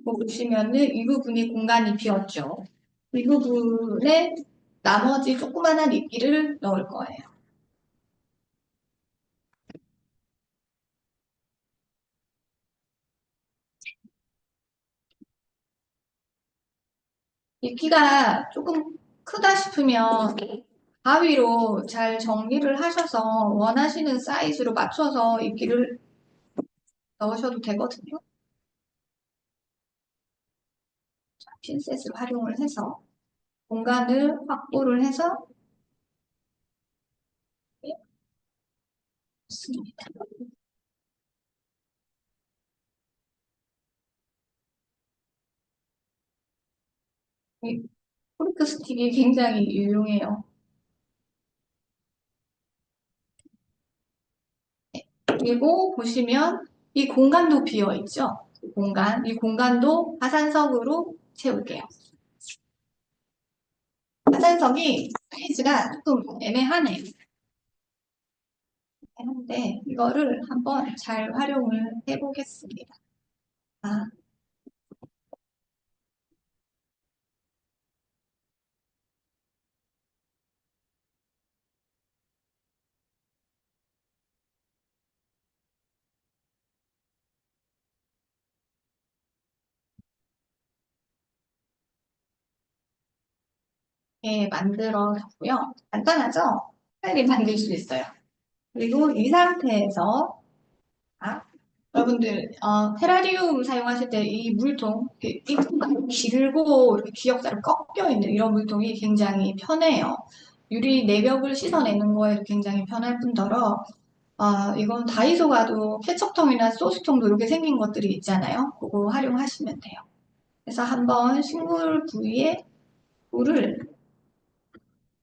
보시면은 이 부분이 공간이 비었죠. 이 부분에 나머지 조그만한 이끼를 넣을 거예요. 이끼가 조금 크다 싶으면 가위로 잘 정리를 하셔서 원하시는 사이즈로 맞춰서 이끼를 넣으셔도 되거든요. 핀셋을 활용을 해서 공간을 확보를 해서 씁니다. 이 포르크 스틱이 굉장히 유용해요. 그리고 보시면 이 공간도 비어 있죠. 이 공간도 화산석으로 채울게요. 화산석이 사이즈가 조금 애매하네요. 한데 이거를 한번 잘 활용을 해보겠습니다. 아, 이렇게 만들어졌고요. 간단하죠? 빨리 만들 수 있어요. 그리고 이 상태에서 아, 여러분들 테라리움 사용하실 때 이 물통 이렇게 길고 이렇게 기역자로 꺾여 있는 이런 물통이 굉장히 편해요. 유리 내벽을 씻어내는 거에도 굉장히 편할 뿐더러 이건 다이소 가도 케첩통이나 소스통도 이렇게 생긴 것들이 있잖아요. 그거 활용하시면 돼요. 그래서 한번 식물 부위에 물을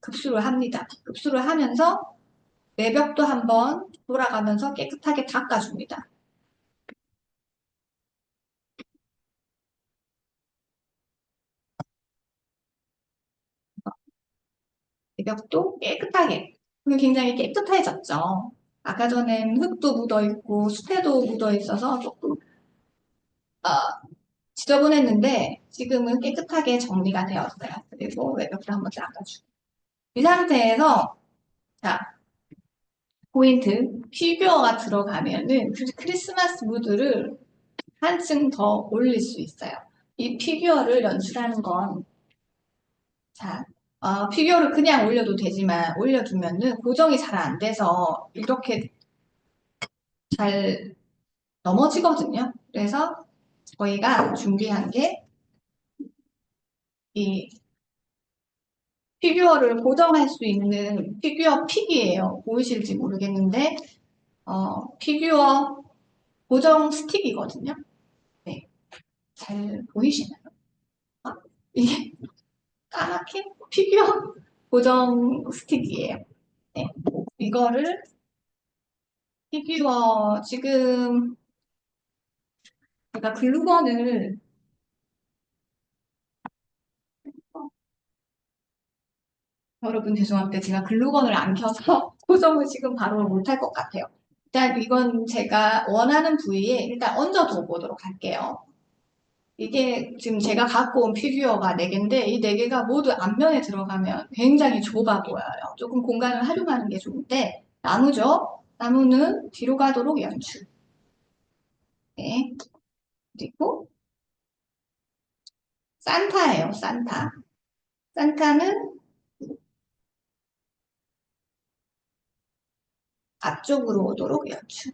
급수를 합니다. 급수를 하면서 내벽도 한번 돌아가면서 깨끗하게 닦아줍니다. 내벽도 깨끗하게. 굉장히 깨끗해졌죠. 아까 전엔 흙도 묻어 있고 숲에도 묻어 있어서 조금 어, 지저분했는데 지금은 깨끗하게 정리가 되었어요. 그리고 외벽도 한번 닦아주고 이 상태에서 자, 포인트. 피규어가 들어가면은 크리스마스 무드를 한층 더 올릴 수 있어요. 이 피규어를 연출하는 건, 자, 피규어를 그냥 올려도 되지만 올려두면은 고정이 잘 안 돼서 이렇게 잘 넘어지거든요. 그래서 저희가 준비한 게 이 피규어를 고정할 수 있는 피규어 픽이에요. 보이실지 모르겠는데, 피규어 고정 스틱이거든요. 네, 잘 보이시나요? 아, 이게 까맣게 피규어 고정 스틱이에요. 네, 이거를 피규어 지금 제가 글루건을 여러분 죄송합니다. 제가 글루건을 안 켜서 고정을 지금 바로 못할 것 같아요. 일단 이건 제가 원하는 부위에 일단 얹어 보도록 할게요. 이게 지금 제가 갖고 온 피규어가 4개인데 이 4개가 모두 앞면에 들어가면 굉장히 좁아 보여요. 조금 공간을 활용하는 게 좋은데 나무죠? 나무는 뒤로 가도록 연출. 네. 그리고 산타예요, 산타. 산타는 앞쪽으로 오도록 연출.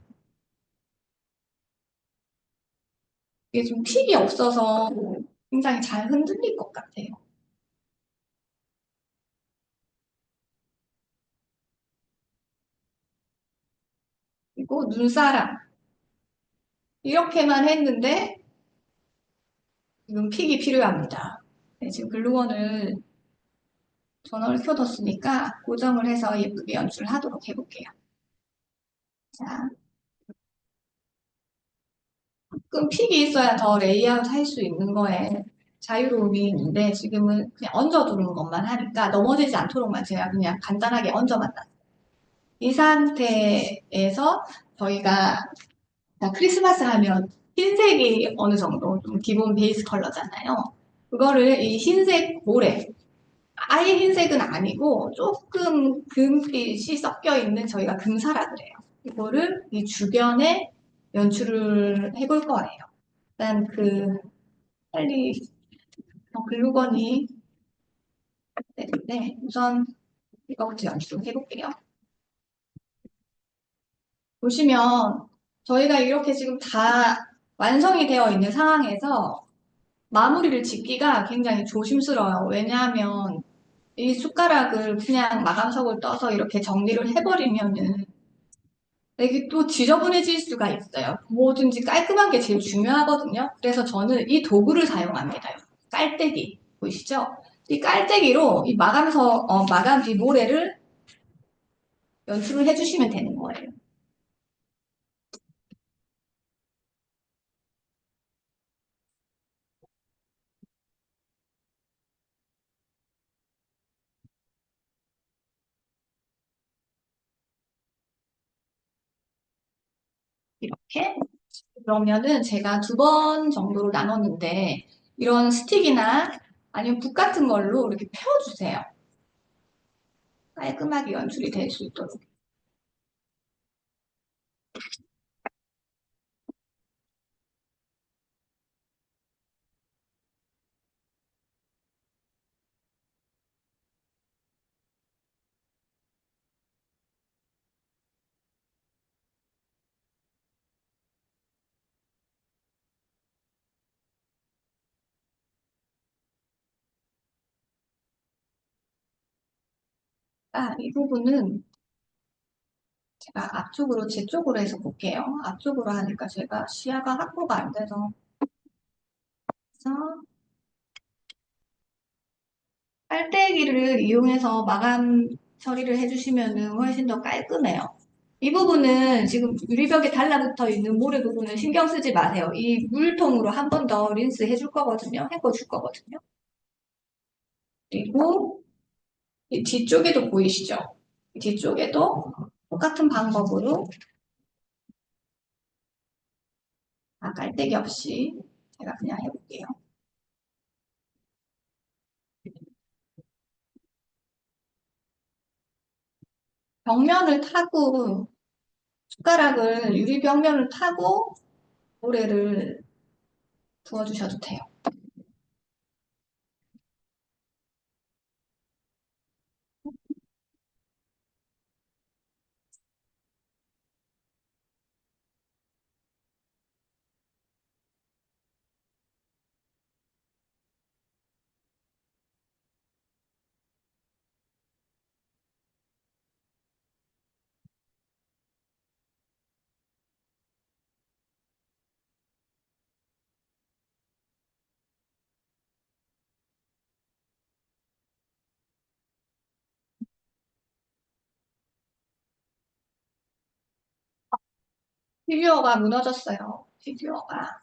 이게 좀 픽이 없어서 굉장히 잘 흔들릴 것 같아요. 그리고 눈사람. 이렇게만 했는데 지금 픽이 필요합니다. 네, 지금 글루건을 전원을 켜뒀으니까 고정을 해서 예쁘게 연출하도록 해볼게요. 자, 조금 픽이 있어야 더 레이아웃 할 수 있는 거에 자유로움이 있는데 지금은 그냥 얹어두는 것만 하니까 넘어지지 않도록만 제가 그냥 간단하게 얹어만 놨어요. 이 상태에서 저희가 크리스마스 하면 흰색이 어느 정도 좀 기본 베이스 컬러잖아요. 그거를 이 흰색 모래, 아예 흰색은 아니고 조금 금빛이 섞여 있는 저희가 금사라 그래요. 이거를 이 주변에 연출을 해볼 거예요. 일단 빨리 글루건이 되는데 우선 이거부터 연출을 해볼게요. 보시면 저희가 이렇게 지금 다 완성이 되어 있는 상황에서 마무리를 짓기가 굉장히 조심스러워요. 왜냐하면 이 숟가락을 그냥 마감석을 떠서 이렇게 정리를 해버리면은 이게 또 지저분해질 수가 있어요. 뭐든지 깔끔한 게 제일 중요하거든요. 그래서 저는 이 도구를 사용합니다. 깔때기 보이시죠? 이 깔때기로 이 마감 뒤 모래를 연출을 해주시면 되는 거예요. 이렇게. 그러면은 제가 2번 정도로 나눴는데 이런 스틱이나 아니면 붓 같은 걸로 이렇게 펴주세요. 깔끔하게 연출이 될 수 있도록. 이 부분은 제가 앞쪽으로 제 쪽으로 해서 볼게요. 앞쪽으로 하니까 제가 시야가 확보가 안 돼서 그래서 빨대기를 이용해서 마감 처리를 해주시면 훨씬 더 깔끔해요. 이 부분은 지금 유리벽에 달라붙어 있는 모래 부분은 신경 쓰지 마세요. 이 물통으로 한 번 더 린스 해줄 거거든요. 헹궈줄 거거든요. 그리고 이 뒤쪽에도 보이시죠? 이 뒤쪽에도 똑같은 방법으로 깔때기 없이 제가 그냥 해볼게요. 벽면을 타고, 숟가락을 유리 벽면을 타고 모래를 부어주셔도 돼요. 피규어가 무너졌어요. 피규어가.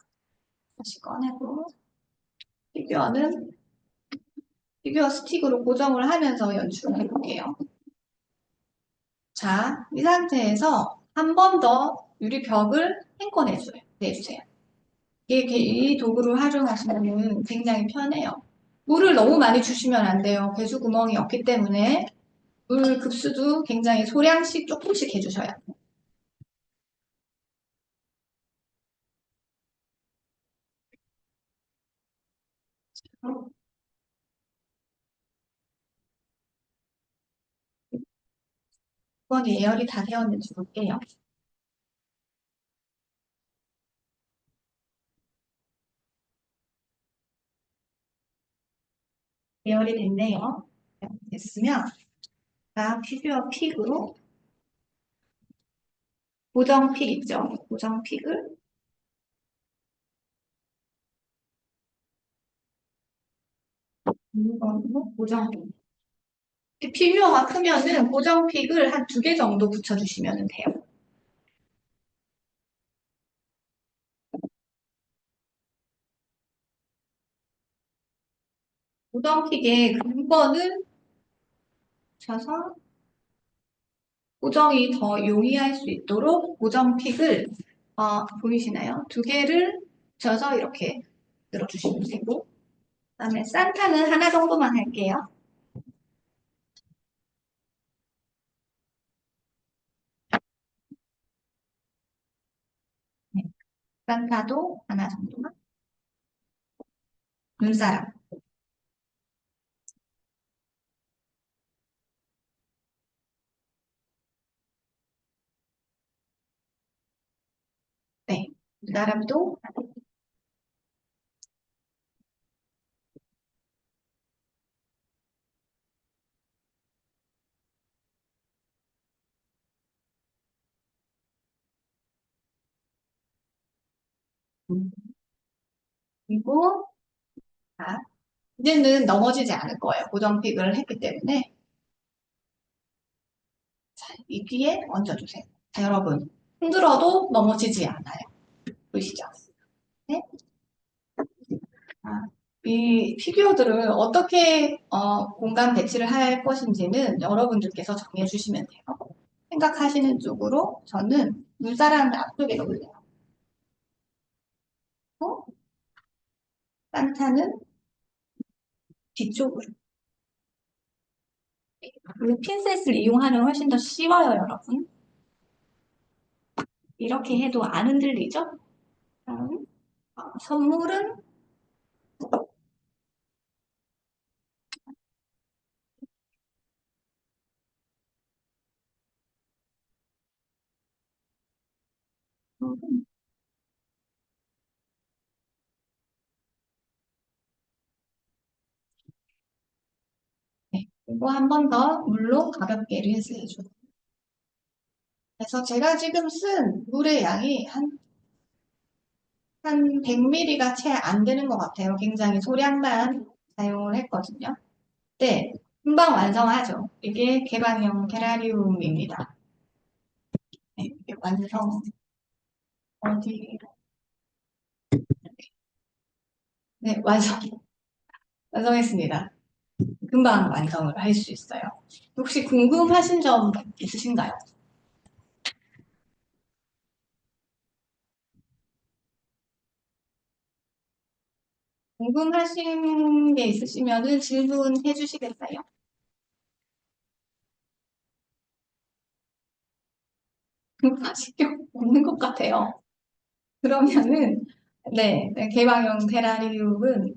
다시 꺼내고, 피규어는 피규어 스틱으로 고정을 하면서 연출을 해볼게요. 자, 이 상태에서 한 번 더 유리벽을 내주세요. 이 도구를 활용하시면 굉장히 편해요. 물을 너무 많이 주시면 안 돼요. 배수 구멍이 없기 때문에 물 급수도 굉장히 소량씩 조금씩 해주셔야 돼요. 이번 예열이 다 되었는지 볼게요. 예열이 됐네요. 됐으면 자, 피규어 픽으로 고정 픽 있죠? 고정 픽을 이걸로 고정 픽. 피규어가 크면은 고정 픽을 한 두 개 정도 붙여주시면 돼요. 고정 픽의 근본을 붙여서 고정이 더 용이할 수 있도록 고정 픽을 보이시나요? 두 개를 붙여서 이렇게 들어주시면 되고 그다음에 산타는 하나 정도만 할게요. 네, 산타도 하나 정도만. 눈사람. 네, 눈사람도 그리고 자, 이제는 넘어지지 않을 거예요. 고정 픽을 했기 때문에 이 귀에 얹어주세요. 자, 여러분 흔들어도 넘어지지 않아요. 보이시죠? 네? 아, 이 피규어들을 어떻게 공간 배치를 할 것인지는 여러분들께서 정해주시면 돼요. 생각하시는 쪽으로 저는 눈사람을 앞쪽에 놓을래요. 산타는 뒤쪽으로. 그 핀셋을 이용하면 훨씬 더 쉬워요, 여러분. 이렇게 해도 안 흔들리죠? 다음, 선물은 네, 이거 한 번 더 물로 가볍게 린스해줘요. 그래서 제가 지금 쓴 물의 양이 한 100ml가 채 안 되는 것 같아요. 굉장히 소량만 사용을 했거든요. 네, 금방 완성하죠. 이게 개방형 테라리움입니다. 네, 이게 어디, 네, 완성했습니다. 금방 완성을 할 수 있어요. 혹시 궁금하신 점 있으신가요? 궁금하신 게 있으시면 질문해 주시겠어요? 맛있게 먹는 것 같아요. 그러면은, 네, 네, 개방형 테라리움은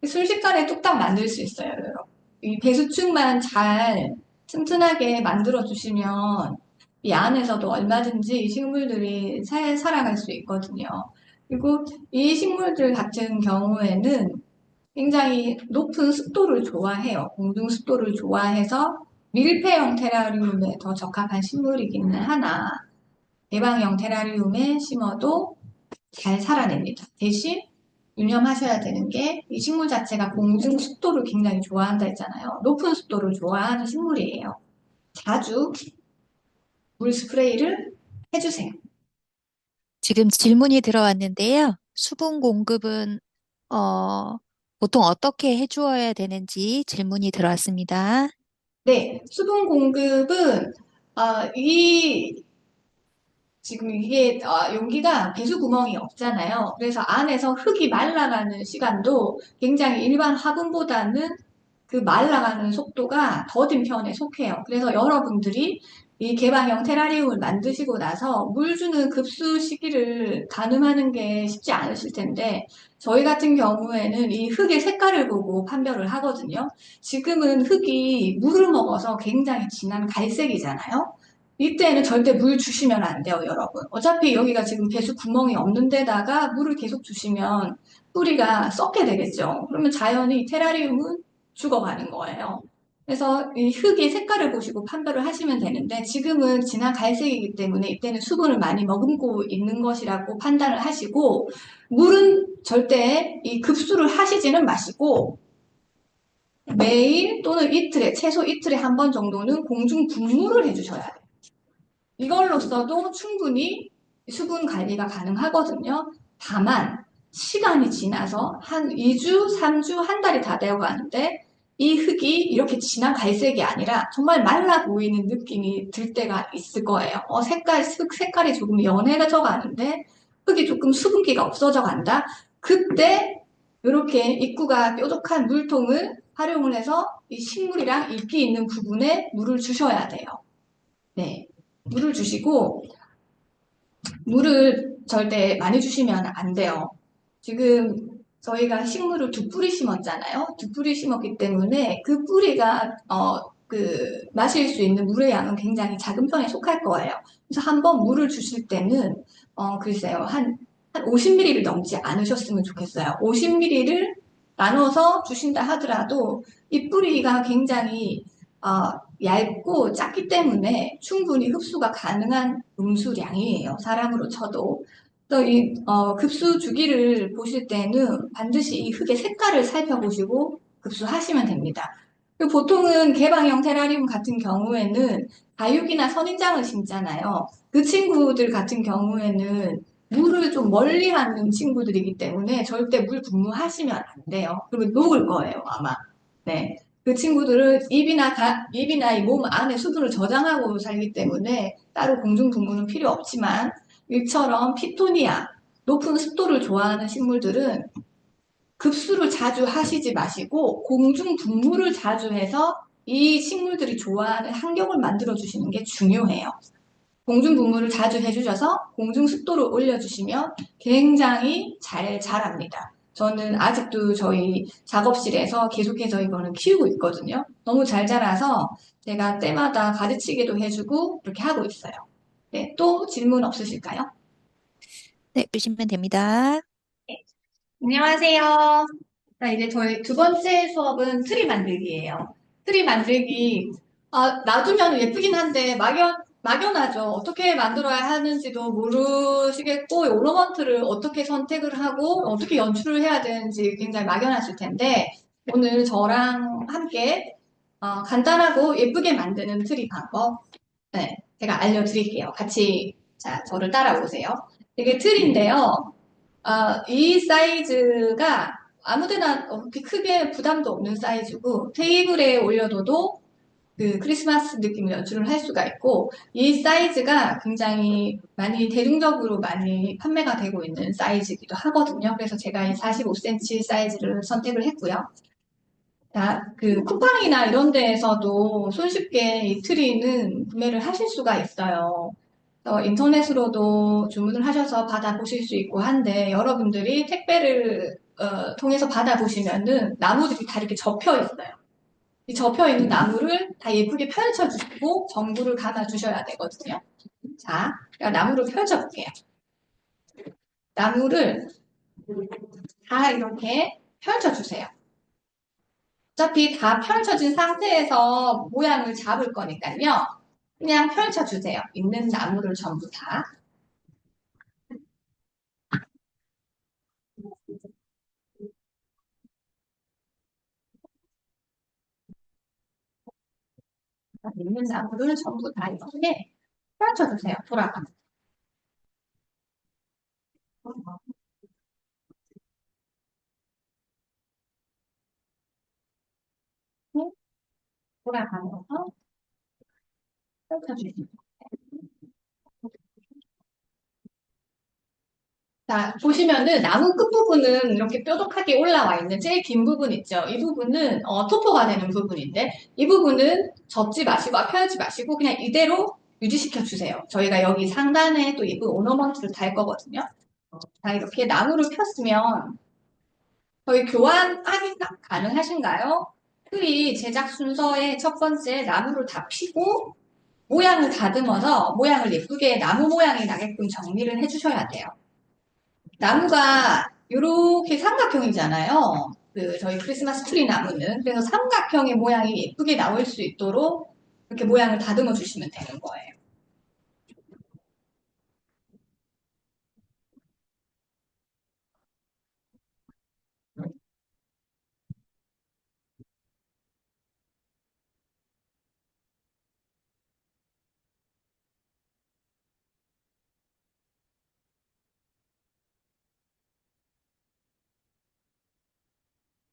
순식간에 뚝딱 만들 수 있어요, 여러분. 이 배수축만 잘 튼튼하게 만들어 주시면 이 안에서도 얼마든지 식물들이 잘 살아갈 수 있거든요. 그리고 이 식물들 같은 경우에는 굉장히 높은 습도를 좋아해요. 공중 습도를 좋아해서 밀폐형 테라리움에 더 적합한 식물이기는 하나 개방형 테라리움에 심어도 잘 살아냅니다. 대신 유념하셔야 되는 게 이 식물 자체가 공중 습도를 굉장히 좋아한다 했잖아요. 높은 습도를 좋아하는 식물이에요. 자주 물 스프레이를 해주세요.
지금 질문이 들어왔는데요. 수분 공급은, 어, 보통 어떻게 해주어야 되는지 질문이 들어왔습니다.
네, 수분 공급은 이 지금 이게 용기가 배수 구멍이 없잖아요. 그래서 안에서 흙이 말라가는 시간도 굉장히 일반 화분보다는 그 말라가는 속도가 더딘 편에 속해요. 그래서 여러분들이 이 개방형 테라리움을 만드시고 나서 물 주는 급수 시기를 가늠하는 게 쉽지 않으실 텐데 저희 같은 경우에는 이 흙의 색깔을 보고 판별을 하거든요. 지금은 흙이 물을 먹어서 굉장히 진한 갈색이잖아요. 이때는 절대 물 주시면 안 돼요, 여러분. 어차피 여기가 지금 배수 구멍이 없는 데다가 물을 계속 주시면 뿌리가 썩게 되겠죠. 그러면 자연히 테라리움은 죽어가는 거예요. 그래서 이 흙의 색깔을 보시고 판별을 하시면 되는데 지금은 진한 갈색이기 때문에 이때는 수분을 많이 머금고 있는 것이라고 판단을 하시고 물은 절대 이 급수를 하시지는 마시고 매일 또는 이틀에 최소 이틀에 한 번 정도는 공중 분무를 해주셔야 돼요. 이걸로써도 충분히 수분 관리가 가능하거든요. 다만 시간이 지나서 한 2주, 3주, 한 달이 다 되어 가는데 이 흙이 이렇게 진한 갈색이 아니라 정말 말라 보이는 느낌이 들 때가 있을 거예요. 흙 색깔이 조금 연해져 가는데 흙이 조금 수분기가 없어져 간다. 그때 이렇게 입구가 뾰족한 물통을 활용을 해서 이 식물이랑 잎이 있는 부분에 물을 주셔야 돼요. 네. 물을 주시고, 물을 절대 많이 주시면 안 돼요. 지금 저희가 식물을 두 뿌리 심었잖아요. 두 뿌리 심었기 때문에 그 뿌리가, 마실 수 있는 물의 양은 굉장히 작은 편에 속할 거예요. 그래서 한번 물을 주실 때는, 글쎄요, 한 50ml를 넘지 않으셨으면 좋겠어요. 50ml를 나눠서 주신다 하더라도 이 뿌리가 굉장히 얇고 작기 때문에 충분히 흡수가 가능한 음수량이에요. 사람으로 쳐도. 또 이 급수 주기를 보실 때는 반드시 이 흙의 색깔을 살펴보시고 급수하시면 됩니다. 그리고 보통은 개방형 테라리움 같은 경우에는 다육이나 선인장을 심잖아요. 그 친구들 같은 경우에는 물을 좀 멀리 하는 친구들이기 때문에 절대 물 분무하시면 안 돼요. 그러면 녹을 거예요, 아마. 네. 그 친구들은 입이나 이 몸 안에 수분을 저장하고 살기 때문에 따로 공중 분무는 필요 없지만 이처럼 피토니아, 높은 습도를 좋아하는 식물들은 급수를 자주 하시지 마시고 공중 분무를 자주 해서 이 식물들이 좋아하는 환경을 만들어 주시는 게 중요해요. 공중 분무를 자주 해주셔서 공중 습도를 올려주시면 굉장히 잘 자랍니다. 저는 아직도 저희 작업실에서 계속해서 이거는 키우고 있거든요. 너무 잘 자라서 제가 때마다 가르치기도 해주고 그렇게 하고 있어요. 네, 또 질문 없으실까요?
네, 주시면 됩니다.
안녕하세요. 자, 이제 저희 두 번째 수업은 트리 만들기예요. 트리 만들기, 놔두면 예쁘긴 한데 막연하죠. 어떻게 만들어야 하는지도 모르시겠고, 오르먼트를 어떻게 선택을 하고, 어떻게 연출을 해야 되는지 굉장히 막연하실 텐데, 오늘 저랑 함께 간단하고 예쁘게 만드는 트리 방법, 네, 제가 알려드릴게요. 같이, 자, 저를 따라오세요. 이게 틀인데요. 이 사이즈가 아무데나 그렇게 크게 부담도 없는 사이즈고 테이블에 올려둬도 그 크리스마스 느낌을 연출을 할 수가 있고 이 사이즈가 굉장히 많이 대중적으로 많이 판매가 되고 있는 사이즈이기도 하거든요. 그래서 제가 이 45cm 사이즈를 선택을 했고요. 자, 그 쿠팡이나 이런 데에서도 손쉽게 이 트리는 구매를 하실 수가 있어요. 인터넷으로도 주문을 하셔서 받아보실 수 있고 한데 여러분들이 택배를 통해서 받아보시면은 나무들이 다 이렇게 접혀 있어요. 이 접혀 있는 나무를 다 예쁘게 펼쳐주시고 전구를 감아주셔야 되거든요. 자, 나무를 펼쳐볼게요. 나무를 다 이렇게 펼쳐주세요. 어차피 다 펼쳐진 상태에서 모양을 잡을 거니까요. 그냥 펼쳐주세요. 있는 나무를 전부 다. 있는 나무를 전부 다 이렇게 펼쳐주세요. 돌아가면서. 돌아가면서 펼쳐주세요. 자, 보시면은 나무 끝부분은 이렇게 뾰족하게 올라와 있는 제일 긴 부분 있죠. 이 부분은 토포가 되는 부분인데 이 부분은 접지 마시고 펴지 마시고 그냥 이대로 유지시켜 주세요. 저희가 여기 상단에 또 이 부분 오너먼트를 달 거거든요. 자, 이렇게 나무를 폈으면 저희 교환 확인 가능하신가요? 트리 제작 순서의 첫 번째 나무를 다 피고 모양을 다듬어서 모양을 예쁘게 나무 모양이 나게끔 정리를 해주셔야 돼요. 나무가 이렇게 삼각형이잖아요. 그 저희 크리스마스 트리 나무는 그래서 삼각형의 모양이 예쁘게 나올 수 있도록 이렇게 모양을 다듬어 주시면 되는 거예요.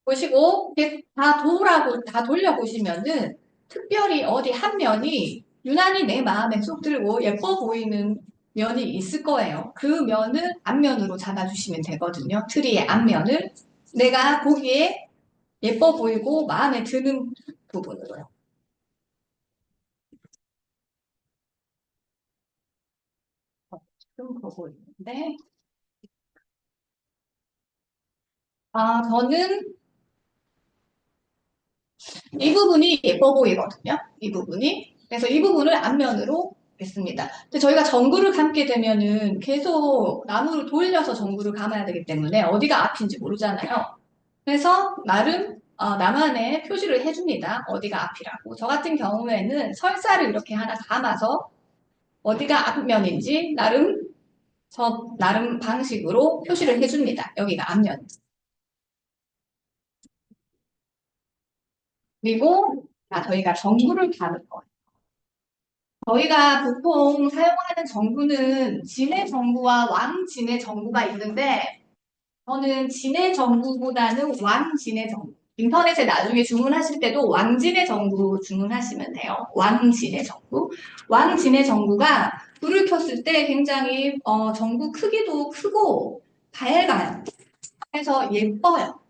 보시고 이렇게 다 돌려보시면은 특별히 어디 한 면이 유난히 내 마음에 쏙 들고 예뻐 보이는 면이 있을 거예요. 그 면을 앞면으로 잡아주시면 되거든요. 트리의 앞면을 내가 보기에 예뻐 보이고 마음에 드는 부분으로요. 지금 보고 있는데 저는 이 부분이 예뻐 보이거든요. 이 부분이. 그래서 이 부분을 앞면으로 했습니다. 근데 저희가 전구를 감게 되면은 계속 나무를 돌려서 전구를 감아야 되기 때문에 어디가 앞인지 모르잖아요. 그래서 나름 나만의 표시를 해줍니다. 어디가 앞이라고. 저 같은 경우에는 설사를 이렇게 하나 감아서 어디가 앞면인지 나름 방식으로 표시를 해줍니다. 여기가 앞면. 그리고 저희가 전구를 감을 거예요. 저희가 보통 사용하는 전구는 진해 전구와 왕진해 전구가 있는데 저는 진해 전구보다는 왕진해 전구. 인터넷에 나중에 주문하실 때도 왕진해 전구 주문하시면 돼요. 왕진해 전구. 왕진해 전구가 불을 켰을 때 굉장히 전구 크기도 크고 밝아요. 그래서 예뻐요.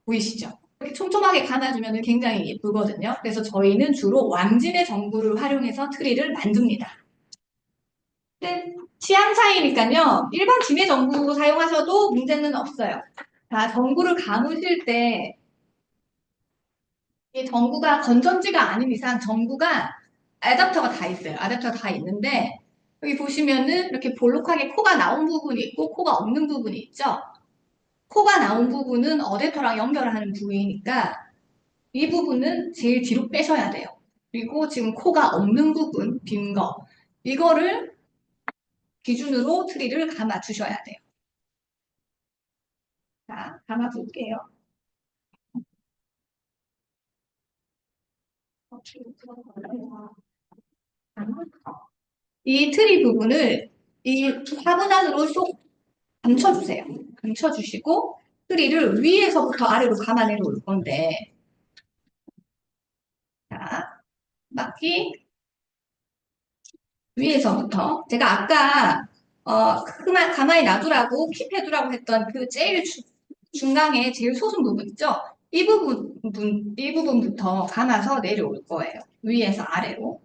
보이시죠? 이렇게 촘촘하게 감아주면 굉장히 예쁘거든요. 그래서 저희는 주로 왕진의 전구를 활용해서 트리를 만듭니다. 근데 취향 차이니까요. 일반 진해 전구 사용하셔도 문제는 없어요. 자, 전구를 감으실 때 이 전구가 건전지가 아닌 이상 전구가 애답터가 다 있어요. 애답터가 다 있는데 여기 보시면은 이렇게 볼록하게 코가 나온 부분이 있고 코가 없는 부분이 있죠. 코가 나온 부분은 어댑터랑 연결하는 부위니까 이 부분은 제일 뒤로 빼셔야 돼요. 그리고 지금 코가 없는 부분, 빈 거, 이거를 기준으로 트리를 감아 주셔야 돼요. 자, 감아 볼게요. 이 트리 부분을 이 화분 안으로 쏙 감춰주세요. 감춰주시고 트리를 위에서부터 아래로 감아내려 올 건데 자, 막기 위에서부터 제가 아까 그만 가만히 놔두라고 킵해두라고 했던 그 제일 중간에 제일 소순 부분 있죠? 이 부분부터 감아서 내려올 거예요. 위에서 아래로.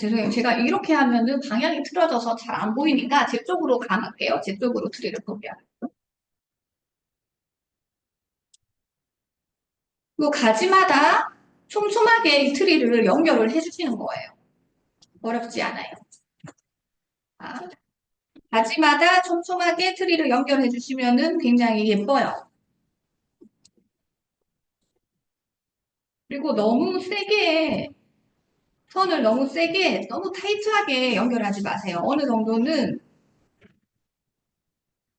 죄송해요. 제가 이렇게 하면은 방향이 틀어져서 잘 안 보이니까 제 쪽으로 감을게요. 제 쪽으로 트리를 보게요. 그 가지마다 촘촘하게 이 트리를 연결을 해주시는 거예요. 어렵지 않아요. 아, 가지마다 촘촘하게 트리를 연결해 주시면은 굉장히 예뻐요. 그리고 너무 세게, 선을 너무 세게, 너무 타이트하게 연결하지 마세요. 어느 정도는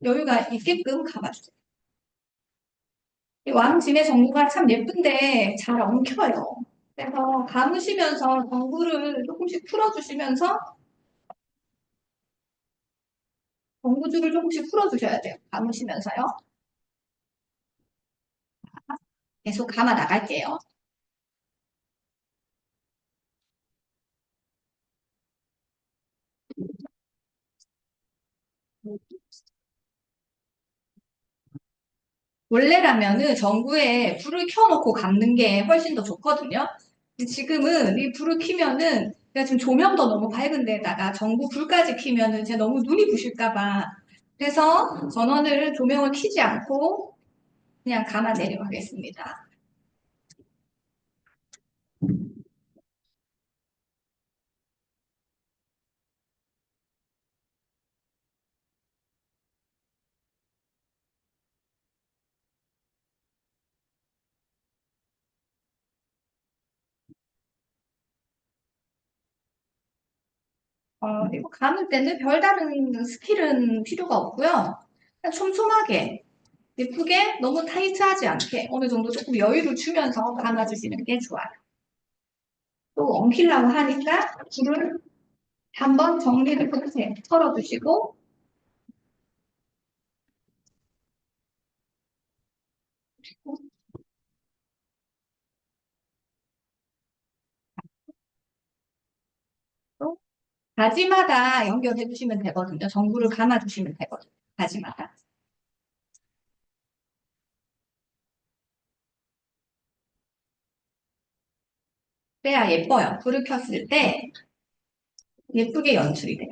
여유가 있게끔 감아주세요. 이 왕진의 전구가 참 예쁜데 잘 엉켜요. 그래서 감으시면서 전구를 조금씩 풀어주시면서 전구줄을 조금씩 풀어주셔야 돼요. 감으시면서요. 계속 감아 나갈게요. 원래라면은 전구에 불을 켜놓고 감는 게 훨씬 더 좋거든요. 근데 지금은 이 불을 켜면은 제가 지금 조명도 너무 밝은 데다가 전구 불까지 켜면은 제가 너무 눈이 부실까 봐. 그래서 전원을 조명을 켜지 않고 그냥 감아 내려가겠습니다. 그리고 감을 때는 별다른 스킬은 필요가 없고요. 그냥 촘촘하게 예쁘게 너무 타이트하지 않게 어느 정도 조금 여유를 주면서 감아주시는 게 좋아요. 또 엉키려고 하니까 불을 한번 정리를 끝에 털어주시고 또 가지마다 연결해 주시면 되거든요. 전구를 감아 주시면 되거든요. 가지마다. 그래야 예뻐요. 불을 켰을 때 예쁘게 연출이 돼요.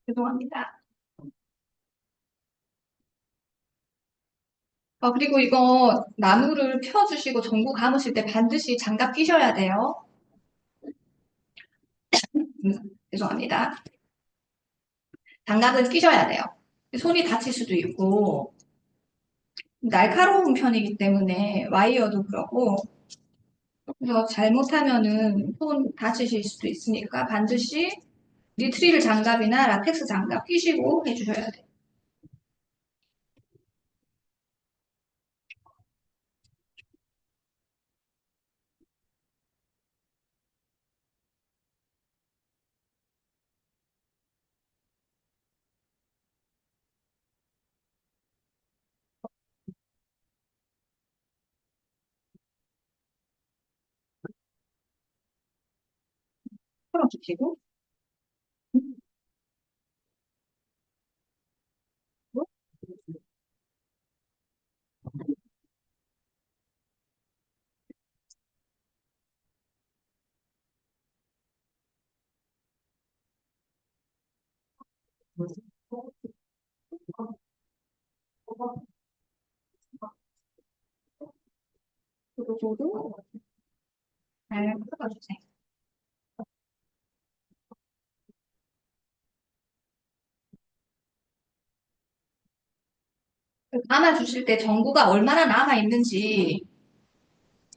죄송합니다. 그리고 이거 나무를 펴주시고 전구 감으실 때 반드시 장갑 끼셔야 돼요. 죄송합니다. 장갑을 끼셔야 돼요. 손이 다칠 수도 있고 날카로운 편이기 때문에 와이어도 그렇고 그래서 잘못하면은 손 다치실 수도 있으니까 반드시 니트릴 장갑이나 라텍스 장갑 끼시고 해주셔야 돼요. 풀어주시고 그리고 잘 풀어주세요. 감아주실 때 전구가 얼마나 남아있는지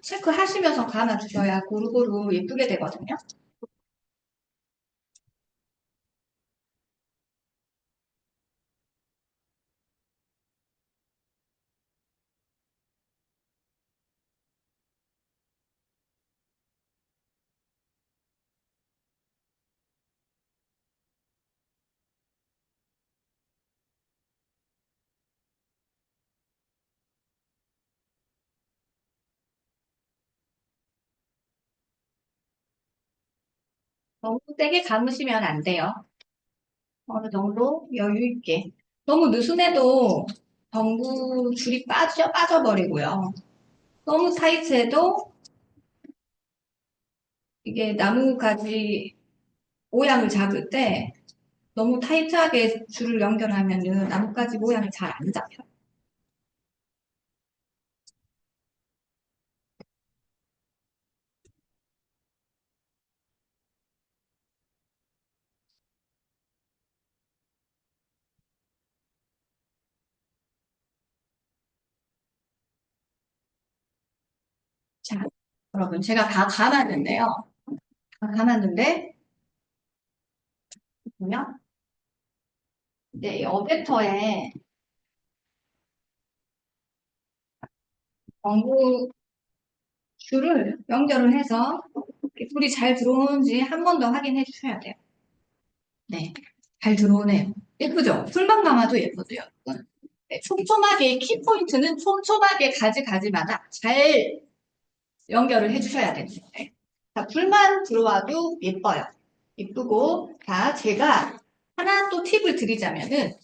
체크하시면서 감아주셔야 고루고루 예쁘게 되거든요. 너무 세게 감으시면 안 돼요. 어느 정도 여유 있게. 너무 느슨해도 전구 줄이 빠져버리고요. 너무 타이트해도 이게 나무가지 모양을 잡을 때 너무 타이트하게 줄을 연결하면은 나뭇가지 모양이 잘 안 잡혀요. 자, 여러분, 제가 다 감았는데요. 다 감았는데, 보면, 이제 이 어댑터에 전구 줄을 연결을 해서 이렇게 불이 잘 들어오는지 한 번 더 확인해 주셔야 돼요. 네, 잘 들어오네요. 예쁘죠? 풀만 감아도 예쁘죠, 여러분? 네, 촘촘하게, 키포인트는 촘촘하게 가지마다 잘 연결을 해주셔야 됩니다. 네. 자, 불만 들어와도 예뻐요. 예쁘고, 자, 제가 하나 또 팁을 드리자면은,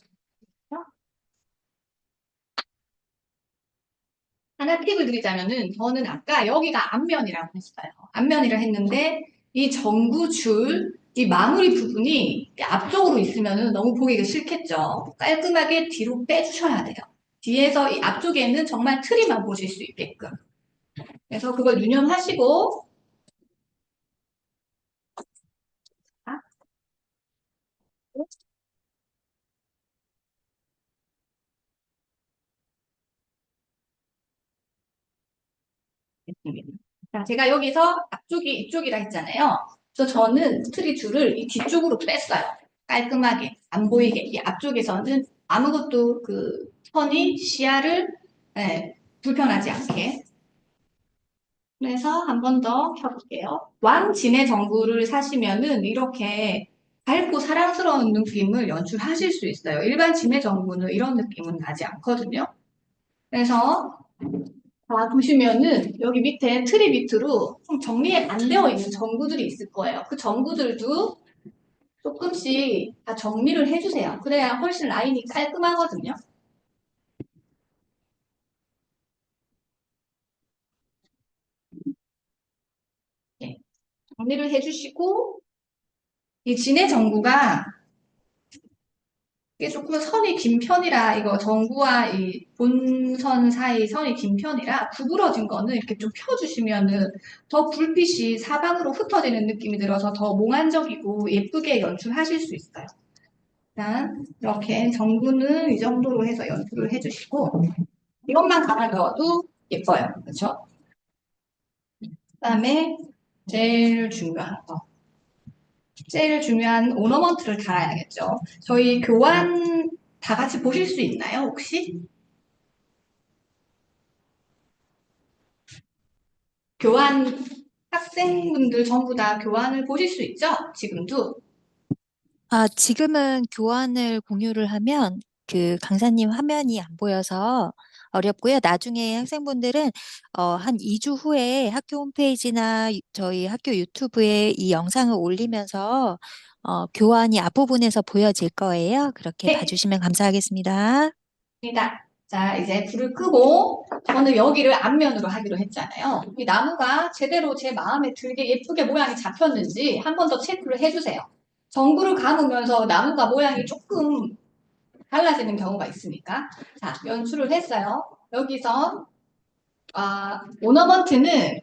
저는 아까 여기가 앞면이라고 했어요. 앞면이라 했는데, 이 전구줄, 이 마무리 부분이 앞쪽으로 있으면은 너무 보기가 싫겠죠. 깔끔하게 뒤로 빼주셔야 돼요. 뒤에서 이 앞쪽에는 정말 트리만 보실 수 있게끔. 그래서 그걸 유념하시고, 아, 됐습니다. 자, 제가 여기서 앞쪽이 이쪽이라 했잖아요. 그래서 저는 트리 줄을 이 뒤쪽으로 뺐어요. 깔끔하게 안 보이게. 이 앞쪽에서는 아무것도 그 선이 시야를 불편하지 않게. 그래서 한 번 더 켜볼게요. 왕진의 전구를 사시면은 이렇게 밝고 사랑스러운 느낌을 연출하실 수 있어요. 일반 진의 전구는 이런 느낌은 나지 않거든요. 그래서 자, 보시면은 여기 밑에 트리 밑으로 좀 정리에 안 되어 있는 전구들이 있을 거예요. 그 전구들도 조금씩 다 정리를 해주세요. 그래야 훨씬 라인이 깔끔하거든요. 네, 정리를 해주시고 이 진해 전구가 이게 조금 선이 긴 편이라 이거 전구와 이 본선 사이 선이 긴 편이라 구부러진 거는 이렇게 좀 펴주시면은 더 불빛이 사방으로 흩어지는 느낌이 들어서 더 몽환적이고 예쁘게 연출하실 수 있어요. 일단 이렇게 전구는 이 정도로 해서 연출을 해주시고 이것만 가만 넣어도 예뻐요. 그렇죠? 그다음에 제일 중요한 거. 제일 중요한 오너먼트를 달아야겠죠. 저희 교환 다 같이 보실 수 있나요, 혹시? 교환 학생분들 전부 다 교환을 보실 수 있죠? 지금도.
지금은 교환을 공유를 하면 그 강사님 화면이 안 보여서 어렵고요. 나중에 학생분들은 한 2주 후에 학교 홈페이지나 저희 학교 유튜브에 이 영상을 올리면서 교환이 앞부분에서 보여질 거예요. 그렇게
네,
봐주시면 감사하겠습니다.
입니다. 자, 이제 불을 끄고 저는 여기를 앞면으로 하기로 했잖아요. 이 나무가 제대로 제 마음에 들게 예쁘게 모양이 잡혔는지 한 번 더 체크를 해주세요. 전구를 감으면서 나무가 모양이 조금 달라지는 경우가 있으니까. 자, 연출을 했어요. 여기서 오너먼트는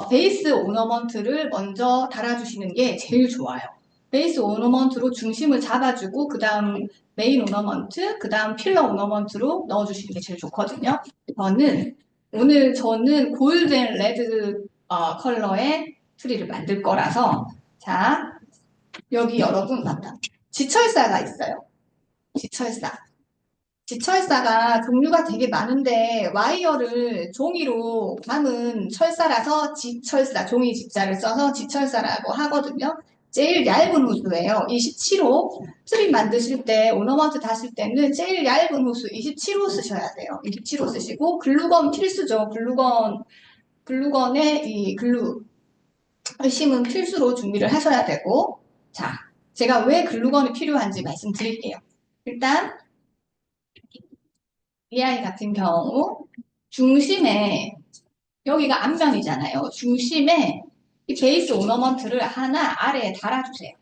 베이스 오너먼트를 먼저 달아주시는 게 제일 좋아요. 베이스 오너먼트로 중심을 잡아주고 그 다음 메인 오너먼트, 그 다음 필러 오너먼트로 넣어주시는 게 제일 좋거든요. 저는 골든 레드 컬러의 트리를 만들 거라서 자 여기 여러분 맞다. 지철사가 있어요. 지철사. 지철사가 종류가 되게 많은데 와이어를 종이로 감은 철사라서 지철사, 종이 지자를 써서 지철사라고 하거든요. 제일 얇은 호수예요. 27호. 트림 만드실 때, 오너먼트 다실 때는 제일 얇은 호수 27호 쓰셔야 돼요. 27호 쓰시고 글루건 필수죠. 글루건에 이 글루 심은 필수로 준비를 하셔야 되고, 자, 제가 왜 글루건이 필요한지 말씀드릴게요. 일단 이 아이 같은 경우 중심에 여기가 앞면이잖아요. 중심에 이 베이스 오너먼트를 하나 아래에 달아주세요.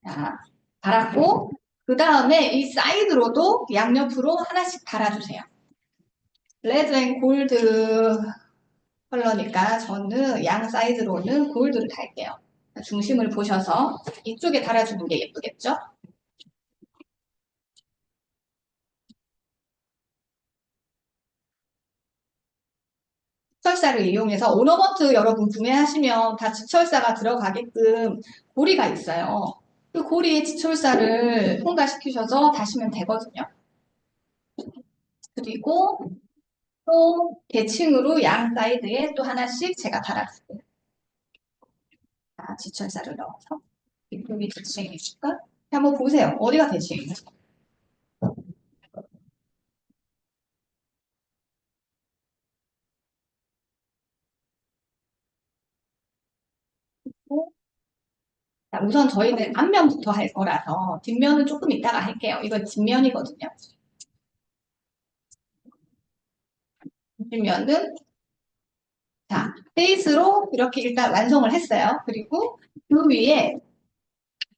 자, 달았고 그 다음에 이 사이드로도 양옆으로 하나씩 달아주세요. 레드 앤 골드 컬러니까 저는 양 사이드로는 골드를 달게요. 중심을 보셔서 이쪽에 달아주는 게 예쁘겠죠? 지철사를 이용해서 오너먼트 여러분 구매하시면 다 지철사가 들어가게끔 고리가 있어요. 그 고리에 지철사를 통과시키셔서 다시면 되거든요. 그리고 또 대칭으로 양 사이드에 또 하나씩 제가 달아줄게요. 자, 지철사를 넣어서 이쪽이 대칭이실까? 한번 보세요. 어디가 대칭인지. 자, 우선 저희는 앞면부터 할 거라서 뒷면은 조금 이따가 할게요. 이건 뒷면이거든요. 뒷면은 자, 베이스로 이렇게 일단 완성을 했어요. 그리고 그 위에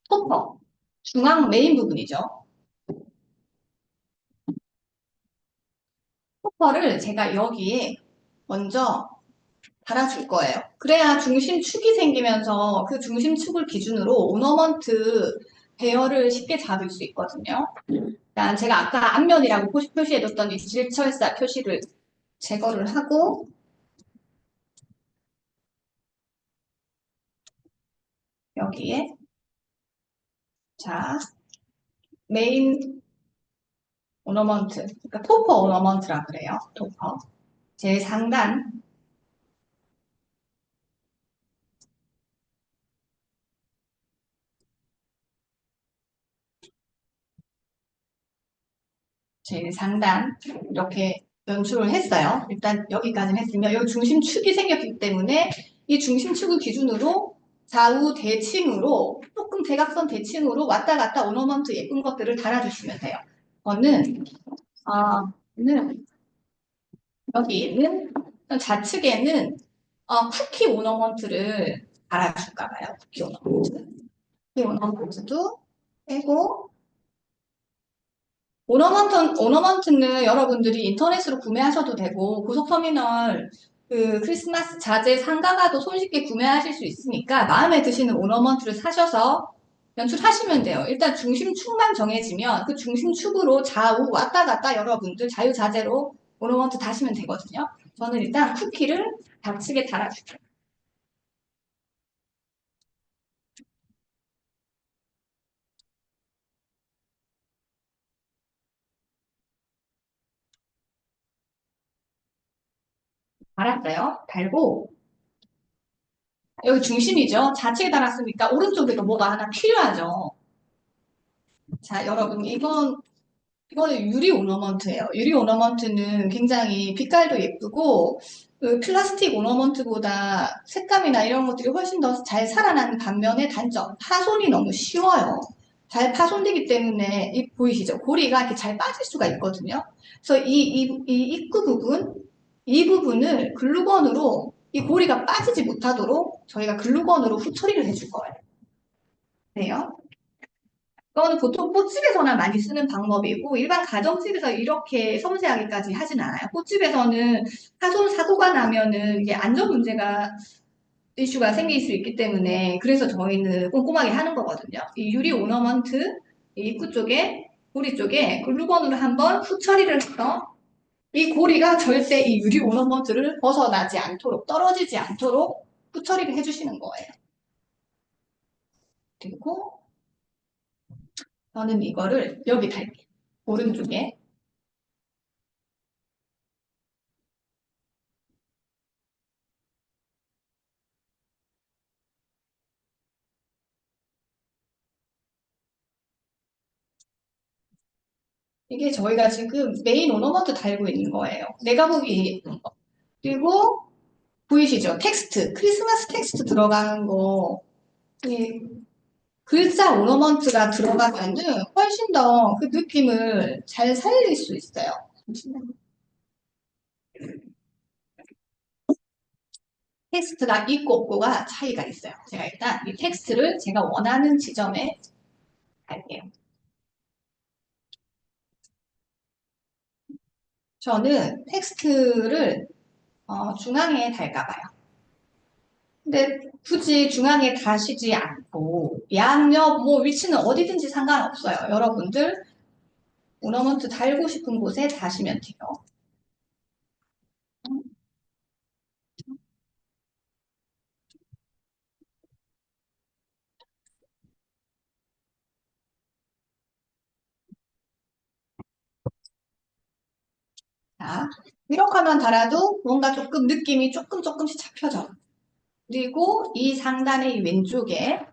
토퍼, 중앙 메인 부분이죠. 토퍼를 제가 여기에 먼저 달아줄 거예요. 그래야 중심축이 생기면서 그 중심축을 기준으로 오너먼트 배열을 쉽게 잡을 수 있거든요. 일단 제가 아까 앞면이라고 표시해뒀던 이 질철사 표시를 제거를 하고 여기에 자 메인 오너먼트, 그러니까 토퍼 오너먼트라 그래요. 토퍼. 제일 상단, 제일 상단 이렇게 연출을 했어요. 일단 여기까지는 했으면 여기 중심축이 생겼기 때문에 이 중심축을 기준으로 좌우 대칭으로 조금 대각선 대칭으로 왔다 갔다 오너먼트 예쁜 것들을 달아주시면 돼요. 저는 는 여기는 좌측에는 쿠키 오너먼트를 달아줄까 봐요. 쿠키 오너먼트. 쿠키 오너먼트도 빼고 오너먼트는 여러분들이 인터넷으로 구매하셔도 되고, 고속터미널 그 크리스마스 자재 상가가도 손쉽게 구매하실 수 있으니까 마음에 드시는 오너먼트를 사셔서 연출하시면 돼요. 일단 중심축만 정해지면 그 중심축으로 좌우 왔다 갔다 여러분들 자유자재로 오너먼트 다시면 되거든요. 저는 일단 쿠키를 좌측에 달아줄게요. 달았어요. 달고 여기 중심이죠. 좌측에 달았으니까 오른쪽에도 뭐가 하나 필요하죠. 자, 여러분 이거는 유리 오너먼트예요. 유리 오너먼트는 굉장히 빛깔도 예쁘고 그 플라스틱 오너먼트보다 색감이나 이런 것들이 훨씬 더 잘 살아나는 반면에 단점, 파손이 너무 쉬워요. 잘 파손되기 때문에 이 보이시죠? 고리가 이렇게 잘 빠질 수가 있거든요. 그래서 이 입구 부분, 이 부분을 글루건으로 이 고리가 빠지지 못하도록 저희가 글루건으로 후처리를 해줄 거예요. 그래요? 그거는 보통 꽃집에서나 많이 쓰는 방법이고 일반 가정집에서 이렇게 섬세하게까지 하진 않아요. 꽃집에서는 파손 사고가 나면은 이게 안전 문제가 이슈가 생길 수 있기 때문에 그래서 저희는 꼼꼼하게 하는 거거든요. 이 유리 오너먼트 이 입구 쪽에 고리 쪽에 글루건으로 한번 후처리를 해서 이 고리가 절대 이 유리 오너먼트를 벗어나지 않도록 떨어지지 않도록 후처리를 해주시는 거예요. 그리고 저는 이거를 여기 달게요. 오른쪽에 이게 저희가 지금 메인 오너먼트 달고 있는 거예요. 내가 보기 예쁜 거. 그리고 보이시죠? 텍스트, 크리스마스 텍스트 들어가는 거. 이 글자 오너먼트가 들어가면은 훨씬 더 그 느낌을 잘 살릴 수 있어요. 잠시만요. 텍스트가 있고 없고가 차이가 있어요. 제가 일단 이 텍스트를 제가 원하는 지점에 할게요. 저는 텍스트를 중앙에 달까 봐요. 근데 굳이 중앙에 다시지 않고 양옆 뭐 위치는 어디든지 상관없어요. 여러분들 오너먼트 달고 싶은 곳에 다시면 돼요. 자, 이렇게만 달아도 뭔가 조금 느낌이 조금씩 잡혀져. 그리고 이 상단의 이 왼쪽에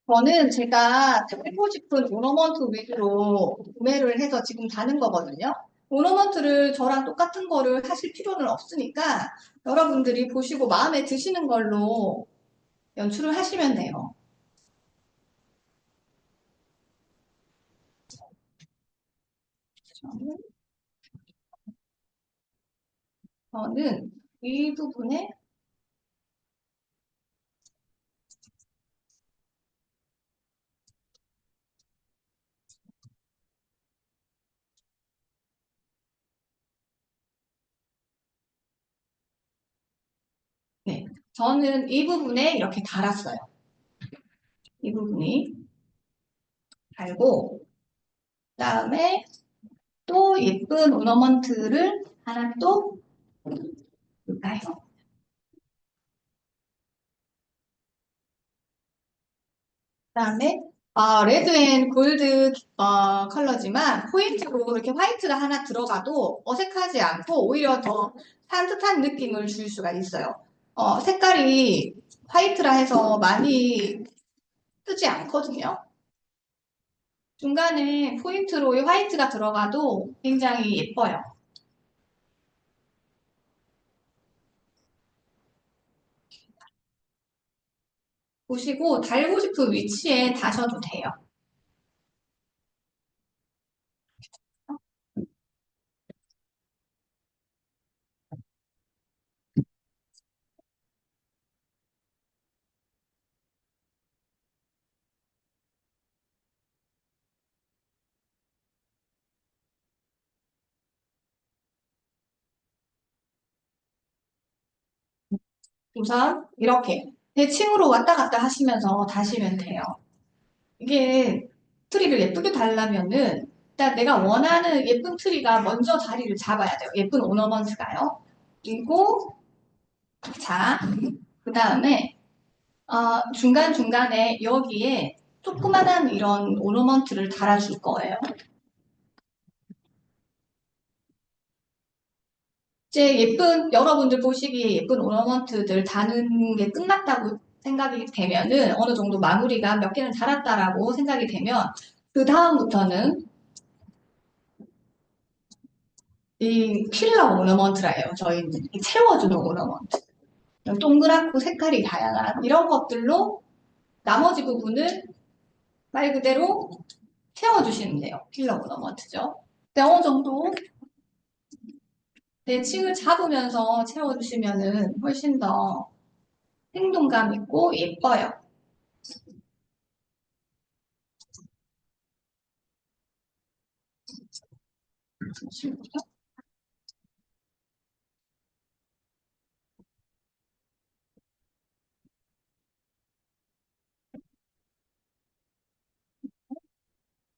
저는 제가 달고 싶은 오너먼트 위주로 구매를 해서 지금 다는 거거든요. 오너먼트를 저랑 똑같은 거를 하실 필요는 없으니까 여러분들이 보시고 마음에 드시는 걸로 연출을 하시면 돼요. 저는, 저는 이 부분에 네, 저는 이 부분에 이렇게 달았어요. 이 부분이 달고 그다음에 또 예쁜 오너먼트를 하나 또 볼까요? 그다음에 레드 앤 골드 컬러지만 포인트로 이렇게 화이트가 하나 들어가도 어색하지 않고 오히려 더 산뜻한 느낌을 줄 수가 있어요. 색깔이 화이트라 해서 많이 뜨지 않거든요. 중간에 포인트로 이 화이트가 들어가도 굉장히 예뻐요. 보시고 달고 싶은 위치에 다셔도 돼요. 우선 이렇게 대칭으로 왔다 갔다 하시면서 다시면 돼요. 이게 트리를 예쁘게 달려면은 일단 내가 원하는 예쁜 트리가 먼저 자리를 잡아야 돼요. 예쁜 오너먼트가요. 그리고 자, 그 다음에 중간중간에 여기에 조그만한 이런 오너먼트를 달아줄 거예요. 이제 여러분들 보시기에 예쁜 오너먼트들 다는 게 끝났다고 생각이 되면은 어느 정도 마무리가 몇 개는 달았다라고 생각이 되면 그 다음부터는 이 필러 오너먼트라예요. 저희는 이렇게 채워주는 오너먼트. 동그랗고 색깔이 다양한 이런 것들로 나머지 부분을 말 그대로 채워주시면 돼요. 필러 오너먼트죠. 근데 어느 정도 대칭을 잡으면서 채워주시면은 훨씬 더 생동감 있고 예뻐요.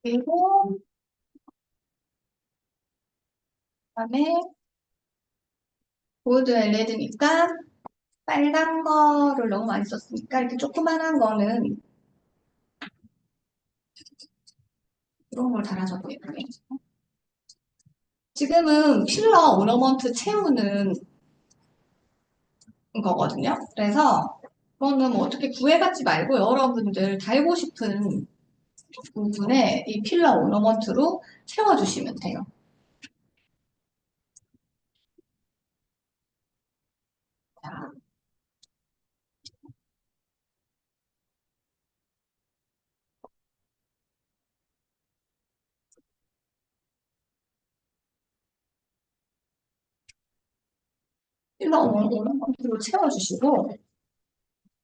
그리고 그다음에 골드 레드니까 빨간 거를 너무 많이 썼으니까 이렇게 조그만한 거는 이런 걸 달아줘도 예쁘게. 지금은 필러 오너먼트 채우는 거거든요. 그래서 그거는 뭐 어떻게 구애받지 말고 여러분들 달고 싶은 부분에 이 필러 오너먼트로 채워주시면 돼요. 자, 필러 오너먼트로 채워주시고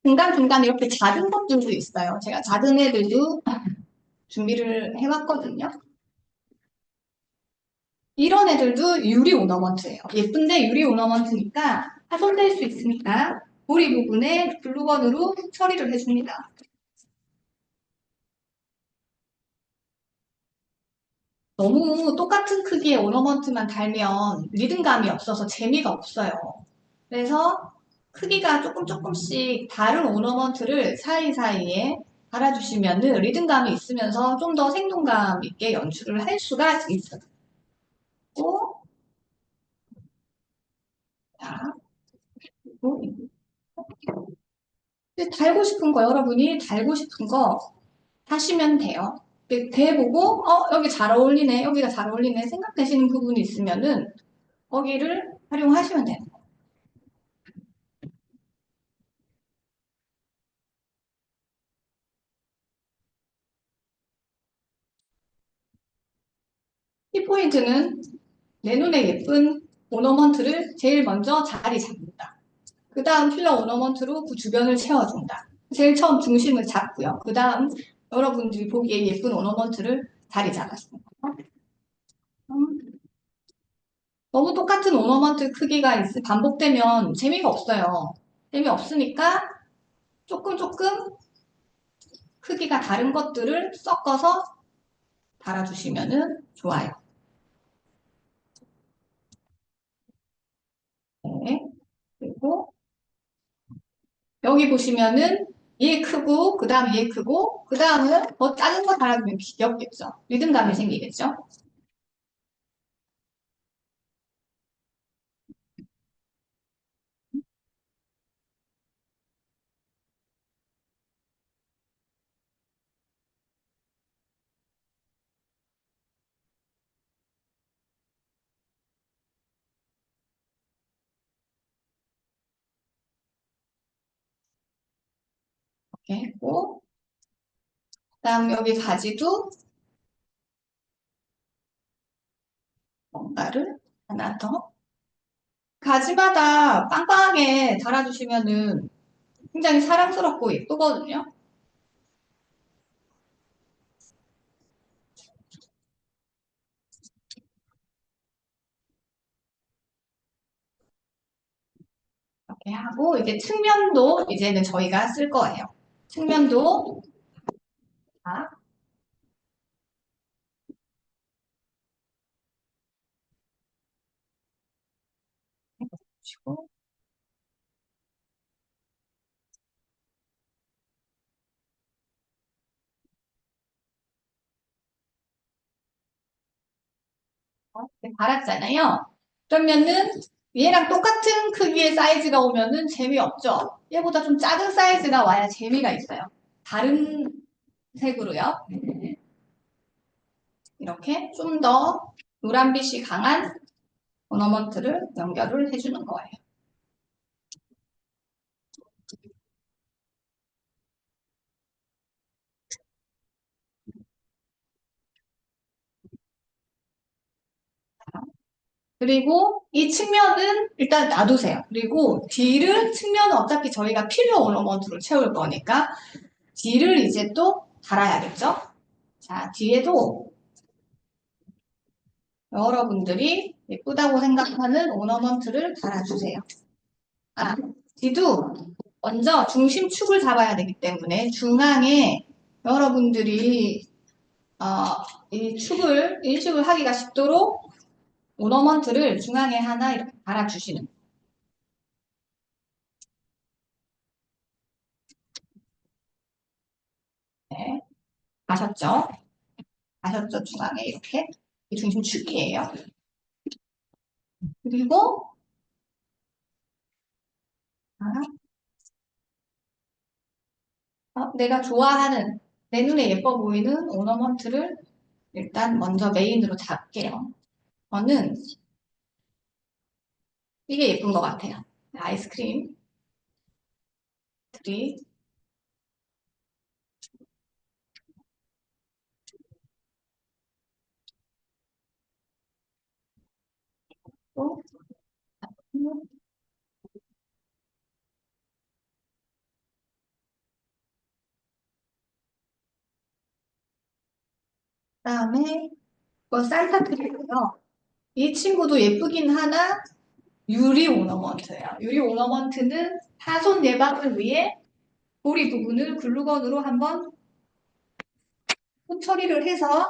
중간중간 이렇게 작은 것들도 있어요. 제가 작은 애들도 준비를 해왔거든요. 이런 애들도 유리 오너먼트예요. 예쁜데 유리 오너먼트니까 파손될 수 있으니까 고리 부분에 글루건으로 처리를 해줍니다. 너무 똑같은 크기의 오너먼트만 달면 리듬감이 없어서 재미가 없어요. 그래서 크기가 조금씩 다른 오너먼트를 사이사이에 달아주시면 리듬감이 있으면서 좀 더 생동감 있게 연출을 할 수가 있어요. 자, 그리고 달고 싶은 거, 여러분이 달고 싶은 거 하시면 돼요. 대보고, 여기 잘 어울리네, 여기가 잘 어울리네 생각되시는 부분이 있으면은 거기를 활용하시면 돼요. 이 포인트는 내 눈에 예쁜 오너먼트를 제일 먼저 자리 잡는다. 그 다음 필러 오너먼트로 그 주변을 채워준다. 제일 처음 중심을 잡고요. 그 다음 여러분들이 보기에 예쁜 오너먼트를 자리 잡았습니다. 너무 똑같은 오너먼트 크기가 반복되면 재미가 없어요. 재미없으니까 조금 크기가 다른 것들을 섞어서 달아주시면 좋아요. 네. 그리고 여기 보시면은 얘 크고 그 다음 얘 크고 그 다음은 더 작은 거 달아주면 귀엽겠죠. 리듬감이 생기겠죠. 이렇게 했고 그 다음 여기 가지도 뭔가를 하나 더 가지마다 빵빵하게 달아주시면은 굉장히 사랑스럽고 예쁘거든요. 이렇게 하고 이제 측면도 이제는 저희가 쓸 거예요. 측면도 다 해주시고 이렇게 달았잖아요. 그러면은 얘랑 똑같은 크기의 사이즈가 오면은 재미없죠. 얘보다 좀 작은 사이즈가 와야 재미가 있어요. 다른 색으로요. 이렇게 좀 더 노란빛이 강한 오너먼트를 연결을 해주는 거예요. 그리고 이 측면은 일단 놔두세요. 그리고 측면은 어차피 저희가 필러 오너먼트로 채울 거니까 뒤를 이제 또 달아야겠죠? 자, 뒤에도 여러분들이 예쁘다고 생각하는 오너먼트를 달아주세요. 아, 뒤도 먼저 중심축을 잡아야 되기 때문에 중앙에 여러분들이 어, 이 축을 인식을 하기가 쉽도록 오너먼트를 중앙에 하나 이렇게 달아주시는 네. 아셨죠? 아셨죠? 중앙에 이렇게 이 중심축이에요. 그리고 아, 내가 좋아하는 내 눈에 예뻐 보이는 오너먼트를 일단 먼저 메인으로 잡게요. 저는 이게 예쁜 것 같아요. 아이스크림 트리. 또 그다음에 이건 산타 트리고요. 이 친구도 예쁘긴 하나 유리 오너먼트예요. 유리 오너먼트는 파손 예방을 위해 고리 부분을 글루건으로 한번 처리를 해서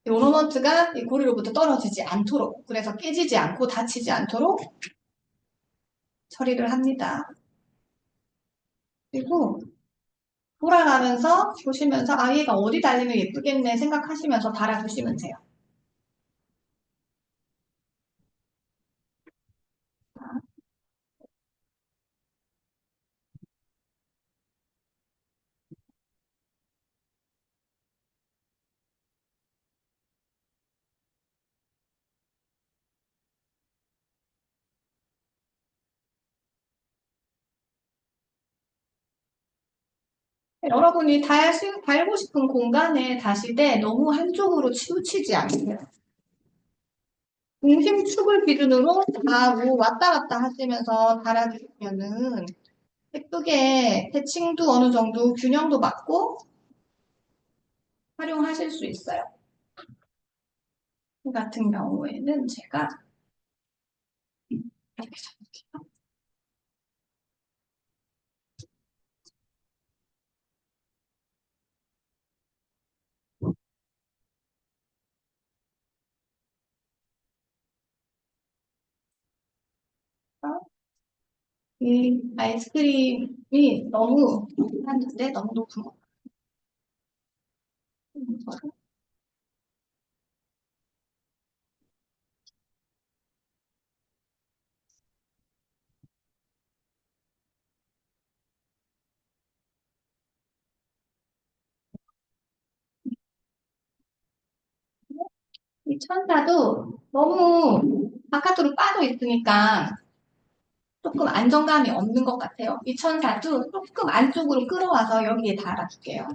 이 오너먼트가 이 고리로부터 떨어지지 않도록, 그래서 깨지지 않고 다치지 않도록 처리를 합니다. 그리고 돌아가면서 보시면서 아, 얘가 어디 달리면 예쁘겠네 생각하시면서 달아주시면 돼요. 여러분이 달고 싶은 공간에 다실 때 너무 한쪽으로 치우치지 않으세요. 중심축을 기준으로 다 뭐 왔다 갔다 하시면서 달아주시면은 예쁘게 패칭도 어느 정도 균형도 맞고 활용하실 수 있어요. 이 같은 경우에는 제가 이렇게 잡을게요. 이 아이스크림이 너무 하는데 너무 높은 것 같아요. 이 천사도 너무 바깥으로 빠져 있으니까 조금 안정감이 없는 것 같아요. 이 천사도 조금 안쪽으로 끌어와서 여기에 달아줄게요.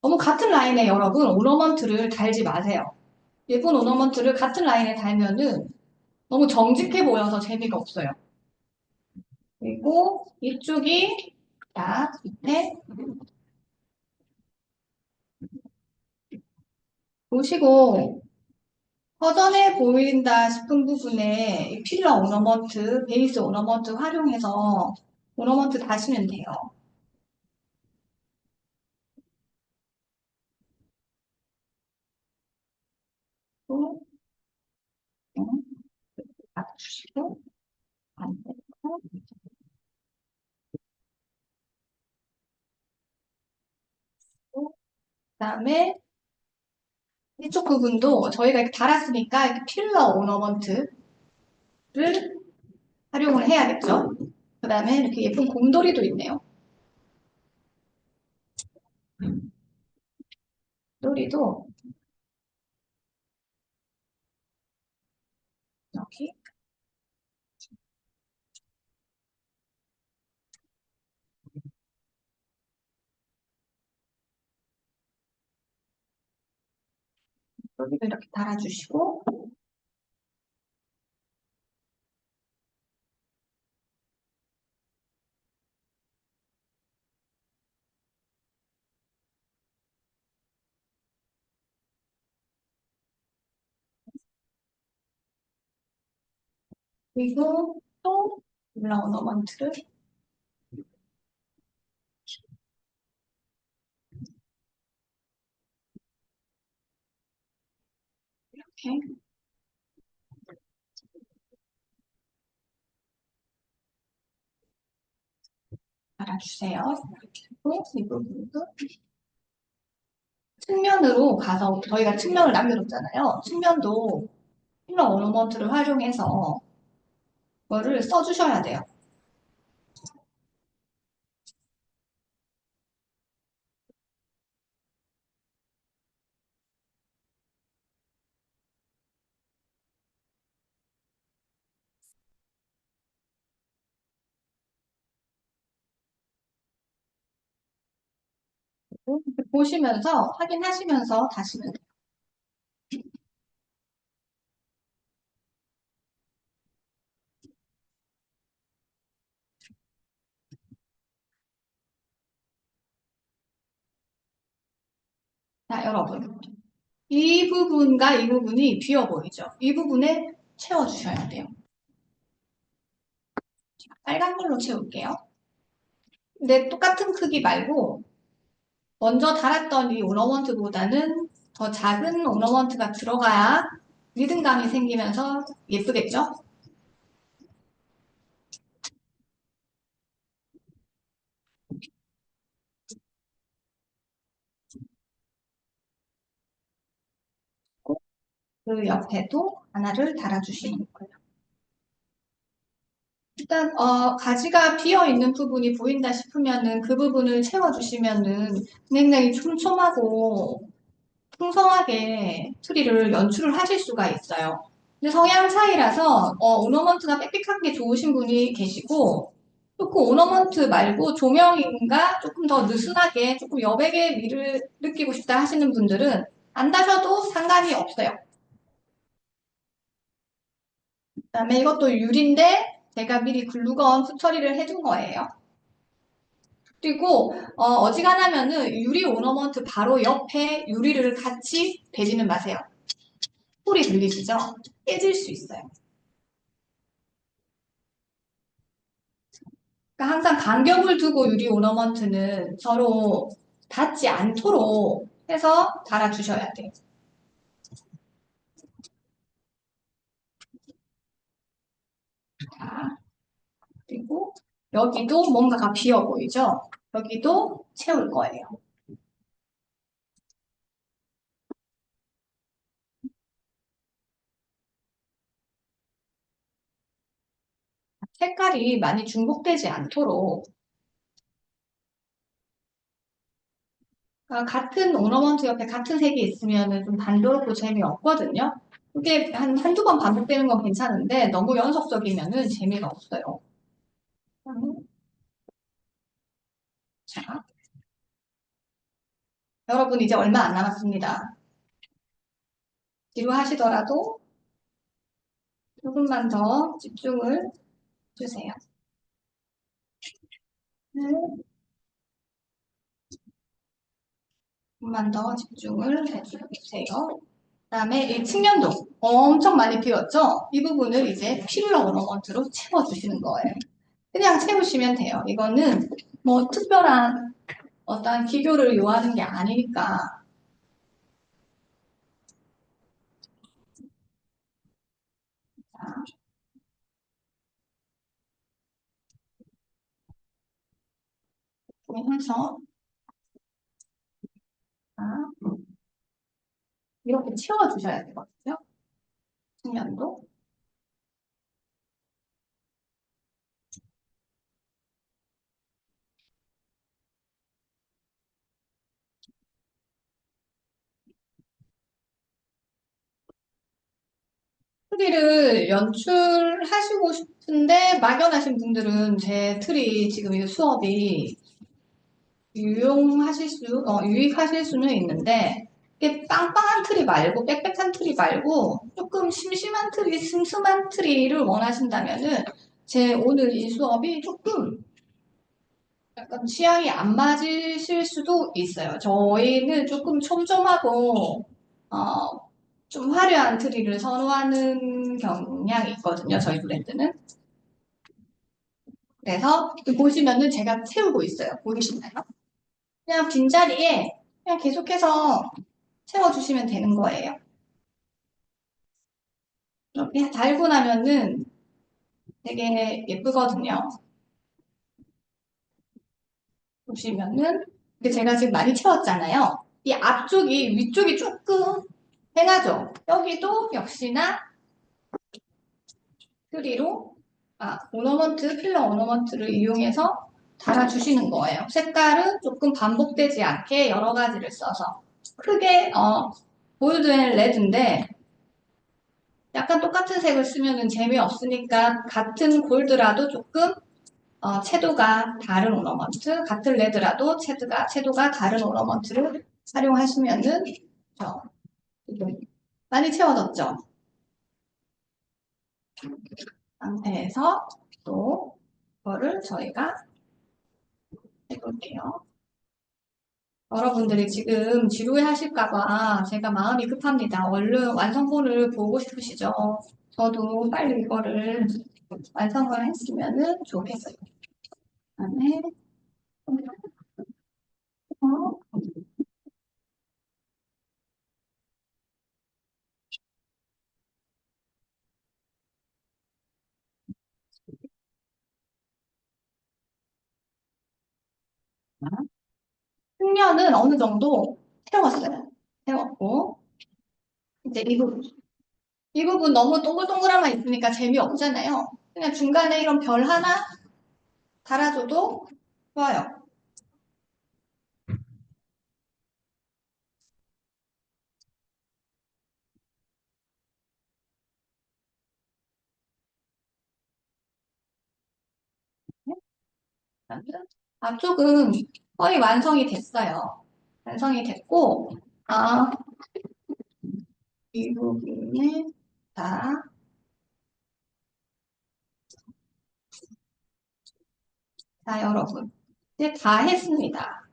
너무 같은 라인에 여러분 오너먼트를 달지 마세요. 예쁜 오너먼트를 같은 라인에 달면은 너무 정직해 보여서 재미가 없어요. 그리고 이쪽이 자 밑에 보시고 허전해 보인다 싶은 부분에 이 필러 오너먼트, 베이스 오너먼트 활용해서 오너먼트 다시면 돼요. 또 닫아주시고 반대로 그다음에 이쪽 부분도 저희가 이렇게 달았으니까 이렇게 필러 오너먼트를 활용을 해야겠죠. 그다음에 이렇게 예쁜 곰돌이도 있네요. 곰돌이도 여기 곰돌이도 이렇게 달아주시고 그리고 또 필러 오너먼트를 이렇게 달아주세요. 그리고 이 부분도 측면으로 가서 저희가 측면을 남겨뒀잖아요. 측면도 필러 오너먼트를 활용해서 그거를 써주셔야 돼요. 보시면서 확인하시면서 다시면 돼요. 자, 여러분. 이 부분과 이 부분이 비어 보이죠? 이 부분에 채워주셔야 돼요. 빨간 걸로 채울게요. 근데 똑같은 크기 말고 먼저 달았던 이 오너먼트보다는 더 작은 오너먼트가 들어가야 리듬감이 생기면서 예쁘겠죠? 그 옆에도 하나를 달아주시는 거예요. 일단 가지가 비어 있는 부분이 보인다 싶으면은 그 부분을 채워주시면은 굉장히 촘촘하고 풍성하게 트리를 연출을 하실 수가 있어요. 근데 성향 차이라서 오너먼트가 빽빽한 게 좋으신 분이 계시고 조금 오너먼트 말고 조명인가 조금 더 느슨하게 조금 여백의 미를 느끼고 싶다 하시는 분들은 안 다셔도 상관이 없어요. 그다음에 이것도 유리인데 제가 미리 글루건 후 처리를 해둔 거예요. 그리고 어지간하면은 유리 오너먼트 바로 옆에 유리를 같이 대지는 마세요. 소리 들리시죠? 깨질 수 있어요. 그러니까 항상 간격을 두고 유리 오너먼트는 서로 닿지 않도록 해서 달아주셔야 돼요. 자, 그리고 여기도 뭔가가 비어 보이죠? 여기도 채울 거예요. 색깔이 많이 중복되지 않도록 그러니까 같은 오너먼트 옆에 같은 색이 있으면 좀 단조롭고 재미없거든요. 그게 한두 번 반복되는 건 괜찮은데 너무 연속적이면 재미가 없어요. 자, 여러분 이제 얼마 안 남았습니다. 지루하시더라도 조금만 더 집중을 주세요. 조금만 더 집중을 해주세요. 그다음에 이 측면도 엄청 많이 비었죠? 이 부분을 이제 필러 오너먼트로 채워주시는 거예요. 그냥 채우시면 돼요. 이거는 뭐 특별한 어떤 기교를 요하는 게 아니니까. 자, 해서 이렇게 채워주셔야 되거든요. 측면도. 트리를 연출하시고 싶은데 막연하신 분들은 제 트리 지금 이 수업이 유익하실 수는 있는데 이게 빵빵한 트리 말고 빽빽한 트리 말고 조금 심심한 트리, 슴슴한 트리를 원하신다면은 제 오늘 이 수업이 조금 약간 취향이 안 맞으실 수도 있어요. 저희는 조금 촘촘하고 좀 화려한 트리를 선호하는 경향이 있거든요. 저희 브랜드는. 그래서 보시면은 제가 채우고 있어요. 보이시나요? 그냥 빈자리에 그냥 계속해서 채워주시면 되는 거예요. 이렇게 달고 나면은 되게 예쁘거든요. 보시면은 근데 제가 지금 많이 채웠잖아요. 이 앞쪽이 위쪽이 조금 해나죠. 여기도 역시나 트리로 오너먼트, 필러 오너먼트를 이용해서 달아주시는 거예요. 색깔은 조금 반복되지 않게 여러 가지를 써서 크게 골드 앤 레드인데 약간 똑같은 색을 쓰면 재미없으니까 같은 골드라도 조금 채도가 다른 오너먼트, 같은 레드라도 채도가 다른 오너먼트를 활용하시면은, 저, 지금 많이 채워졌죠? 상태에서 또, 이거를 저희가 해볼게요. 여러분들이 지금 지루해 하실까봐 제가 마음이 급합니다. 얼른 완성본을 보고 싶으시죠? 저도 빨리 이거를 완성을 했으면은 좋겠어요. 그다음에, 어, 숙련은 어느 정도 채웠어요. 채웠고, 이제 이 부분 너무 동글동글한만 있으니까 재미없잖아요. 그냥 중간에 이런 별 하나 달아줘도 좋아요. 앞쪽은 거의 완성이 됐어요. 완성이 됐고, 아, 이 부분에, 자, 자, 여러분. 이제 다 했습니다.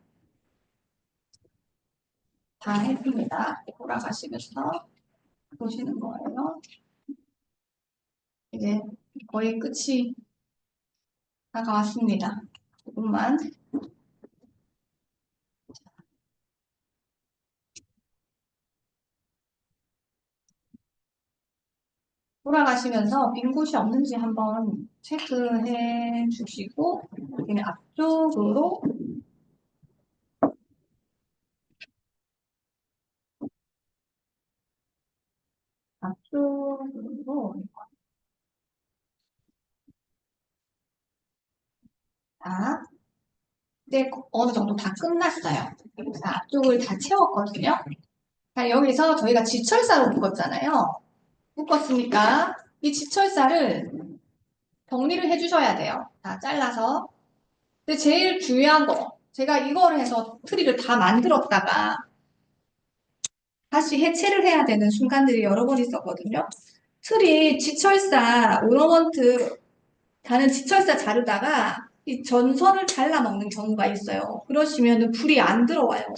다 했습니다. 돌아가시면서 보시는 거예요. 이제 거의 끝이 다가왔습니다. 조금만 돌아가시면서 빈 곳이 없는지 한번 체크해 주시고, 여기는 앞쪽으로, 자, 이제 어느 정도 다 끝났어요. 자, 앞쪽을 다 채웠거든요. 자, 여기서 저희가 지철사로 묶었잖아요. 묶었으니까 이 지철사를 정리를 해주셔야 돼요. 자, 잘라서. 근데 제일 중요한 거, 제가 이거를 해서 트리를 다 만들었다가 다시 해체를 해야 되는 순간들이 여러 번 있었거든요. 틀이 지철사 오너먼트 가는 지철사 자르다가 이 전선을 잘라 먹는 경우가 있어요. 그러시면 불이 안 들어와요.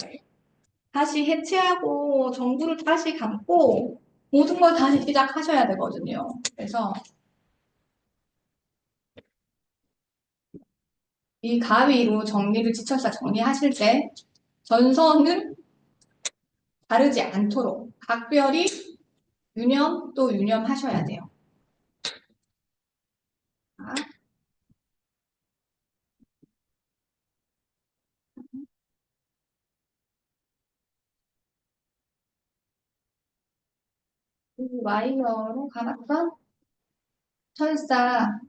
다시 해체하고 전구를 다시 감고 모든 걸 다시 시작하셔야 되거든요. 그래서 이 가위로 정리를 지철사 정리하실 때 전선을 자르지 않도록 각별히 유념 또 유념하셔야 돼요. 이 와이어로 감았던 철사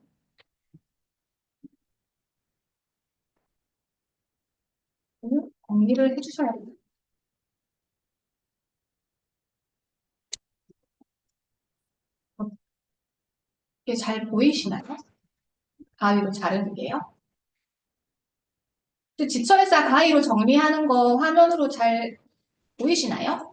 정리를 해주셔야 돼요. 이게 잘 보이시나요? 가위로 자르는 게요. 그 지철사 가위로 정리하는 거 화면으로 잘 보이시나요?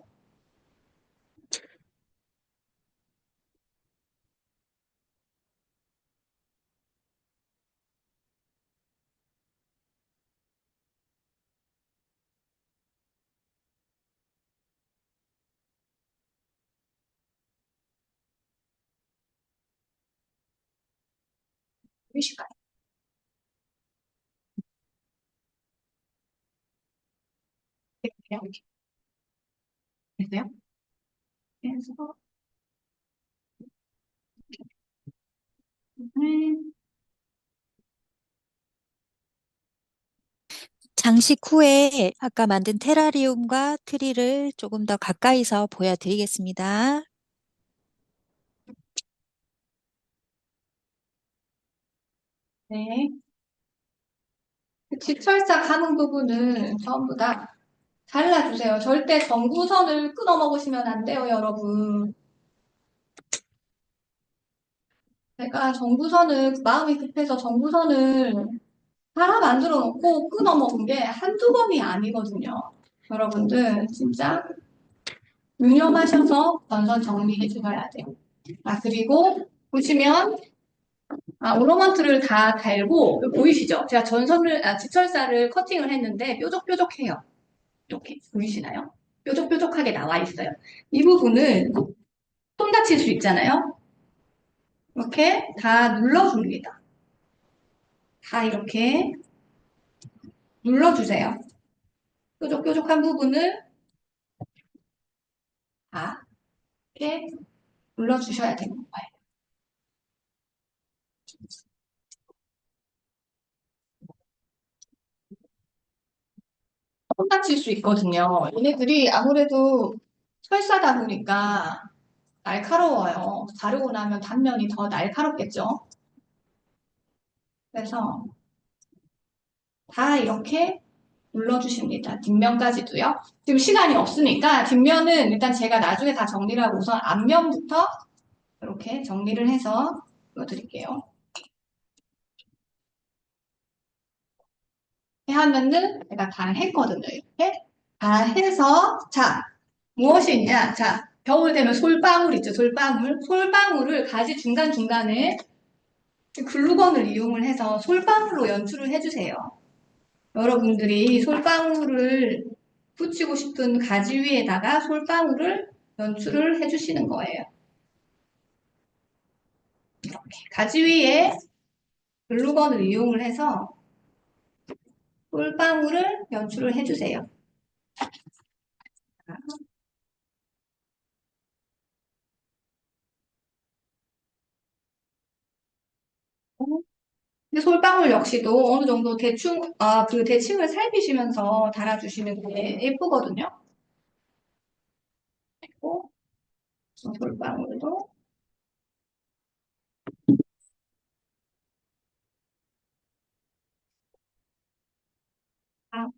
보이실까요? 네, 이렇게 됐어요? 그래서
장식 후에 아까 만든 테라리움과 트리를 조금 더 가까이서 보여드리겠습니다.
네. 그 지철사 감은 부분은 전부 다 잘라주세요. 절대 전구선을 끊어 먹으시면 안 돼요, 여러분. 제가 정부선을, 마음이 급해서 정부선을 하나 만들어 놓고 끊어먹은 게 한두 번이 아니거든요. 여러분들, 진짜 유념하셔서 전선 정리해 주셔야 돼요. 아, 그리고 보시면, 오너먼트를 다 달고, 보이시죠? 제가 지철사를 커팅을 했는데 뾰족뾰족해요. 이렇게 보이시나요? 뾰족뾰족하게 나와 있어요. 이 부분은 손 다칠 수 있잖아요. 이렇게 다 눌러줍니다. 다 이렇게 눌러주세요. 뾰족뾰족한 부분을 다 이렇게 눌러주셔야 되는 거예요. 손 다칠 수 있거든요. 얘네들이 아무래도 철사다 보니까 날카로워요. 자르고 나면 단면이 더 날카롭겠죠. 그래서 다 이렇게 눌러주십니다. 뒷면까지도요. 지금 시간이 없으니까 뒷면은 일단 제가 나중에 다 정리를 하고 우선 앞면부터 이렇게 정리를 해서 보여드릴게요. 하면은 제가 다 했거든요. 이렇게 다 해서 자 무엇이 있냐? 자 겨울 되면 솔방울 있죠. 솔방울. 솔방울을 가지 중간중간에 글루건을 이용을 해서 솔방울로 연출을 해주세요. 여러분들이 솔방울을 붙이고 싶은 가지 위에다가 솔방울을 연출을 해주시는 거예요. 가지 위에 글루건을 이용을 해서 솔방울을 연출을 해주세요. 근데 솔방울 역시도 어느 정도 그 대칭을 살피시면서 달아주시는 게 예쁘거든요. 그리고 솔방울도 방울,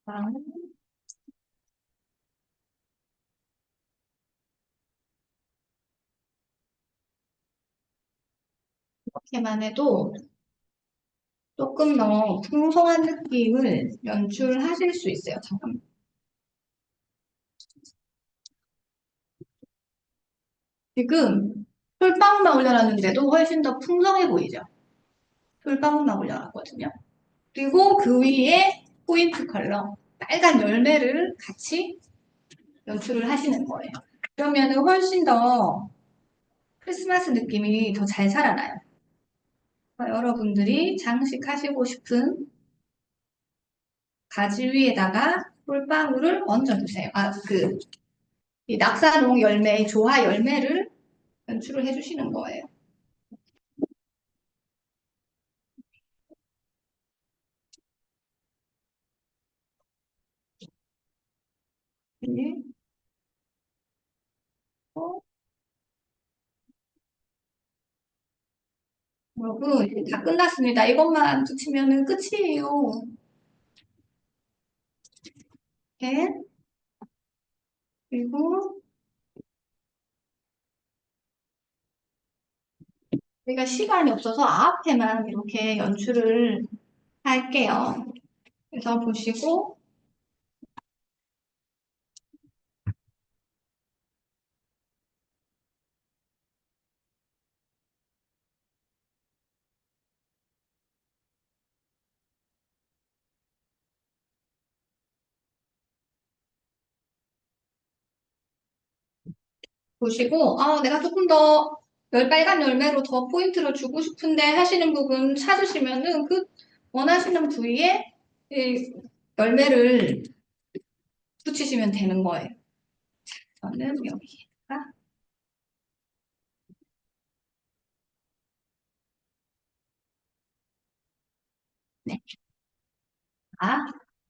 방울, 이렇게만 해도 조금 더 풍성한 느낌을 연출하실 수 있어요. 잠깐만. 지금 솔방울만 올려놨는데도 훨씬 더 풍성해 보이죠? 솔방울만 올려놨거든요. 그리고 그 위에 포인트 컬러, 빨간 열매를 같이 연출을 하시는 거예요. 그러면은 훨씬 더 크리스마스 느낌이 더 잘 살아나요. 여러분들이 장식하시고 싶은 가지 위에다가 솔방울을 얹어주세요. 이 낙사동 열매, 조화 열매를 연출을 해주시는 거예요. 그리고 여러분, 이제 다 끝났습니다. 이것만 붙이면 끝이에요. 이렇게. 그리고 우리가 시간이 없어서 앞에만 이렇게 연출을 할게요. 그래서 보시고, 내가 조금 더 빨간 열매로 더 포인트를 주고 싶은데 하시는 부분 찾으시면은 그 원하시는 부위에 이 열매를 붙이시면 되는 거예요. 저는 여기가, 네. 아,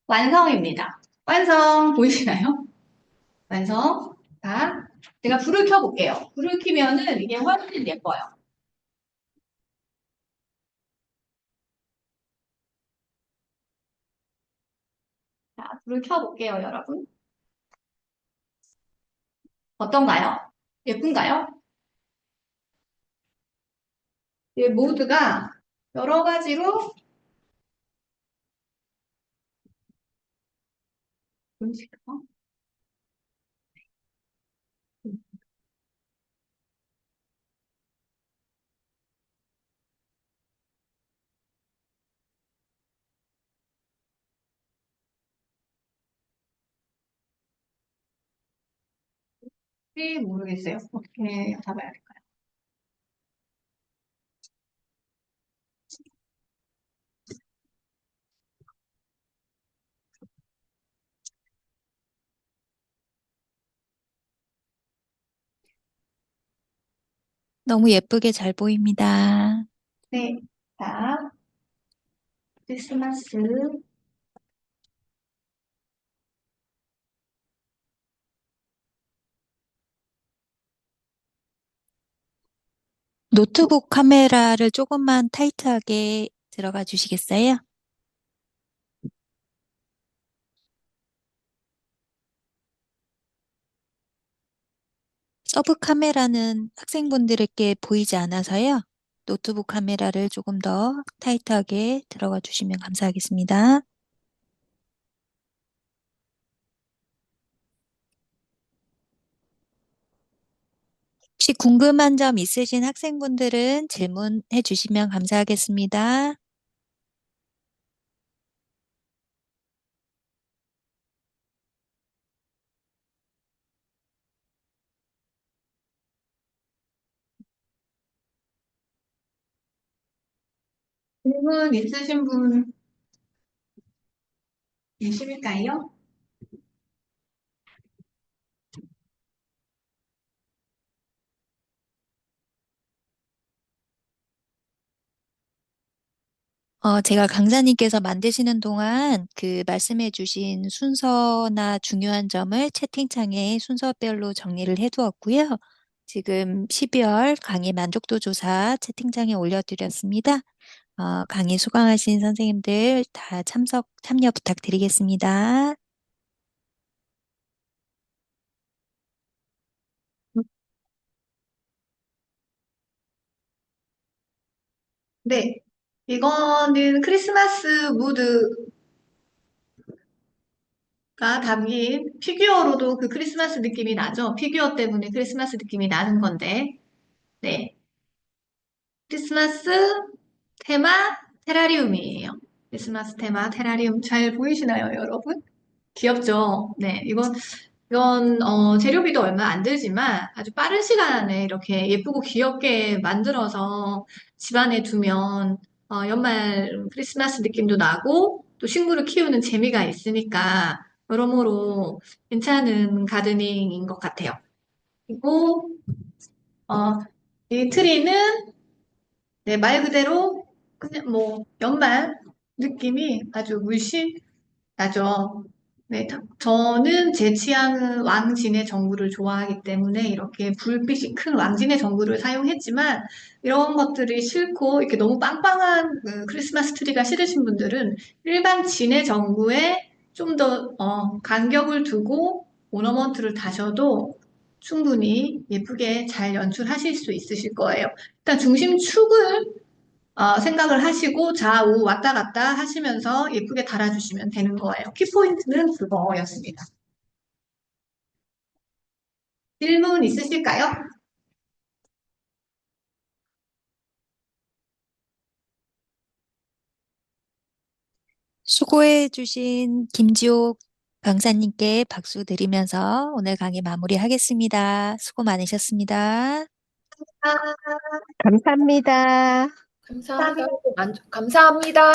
완성입니다. 완성 보이시나요? 완성. 자, 제가 불을 켜볼게요. 불을 켜면은 이게 훨씬 예뻐요. 자, 불을 켜볼게요, 여러분. 어떤가요? 예쁜가요? 이 모드가 여러 가지로 음식, 모르겠어요. 어떻게 잡아야 될까요?
너무 예쁘게 잘 보입니다.
네. 자, 크리스마스.
노트북 카메라를 조금만 타이트하게 들어가 주시겠어요? 서브 카메라는 학생분들에게 보이지 않아서요. 노트북 카메라를 조금 더 타이트하게 들어가 주시면 감사하겠습니다. 혹시 궁금한 점 있으신 학생분들은 질문해 주시면 감사하겠습니다.
질문 있으신 분 계실까요?
제가 강사님께서 만드시는 동안 그 말씀해 주신 순서나 중요한 점을 채팅창에 순서별로 정리를 해 두었고요. 지금 12월 강의 만족도 조사 채팅창에 올려드렸습니다. 강의 수강하신 선생님들 다 참여 부탁드리겠습니다.
네. 이거는 크리스마스 무드가 담긴 피규어로도 그 크리스마스 느낌이 나죠? 피규어 때문에 크리스마스 느낌이 나는 건데. 네. 크리스마스 테마 테라리움이에요. 크리스마스 테마 테라리움 잘 보이시나요, 여러분? 귀엽죠? 네. 이건 재료비도 얼마 안 들지만 아주 빠른 시간 안에 이렇게 예쁘고 귀엽게 만들어서 집안에 두면 연말 크리스마스 느낌도 나고 또 식물을 키우는 재미가 있으니까 여러모로 괜찮은 가드닝인 것 같아요. 그리고 어, 이 트리는 네, 말 그대로 그냥 뭐 연말 느낌이 아주 물씬 나죠. 네, 저는 제 취향은 왕진의 전구를 좋아하기 때문에 이렇게 불빛이 큰 왕진의 전구를 사용했지만 이런 것들이 싫고 이렇게 너무 빵빵한 그 크리스마스 트리가 싫으신 분들은 일반 진의 전구에 좀 더 간격을 두고 오너먼트를 다셔도 충분히 예쁘게 잘 연출하실 수 있으실 거예요. 일단 중심축을 생각을 하시고 좌우 왔다 갔다 하시면서 예쁘게 달아주시면 되는 거예요. 키포인트는 그거였습니다. 질문 있으실까요?
수고해 주신 김지옥 강사님께 박수 드리면서 오늘 강의 마무리하겠습니다. 수고 많으셨습니다.
아,
감사합니다.
감사합니다. 감사합니다.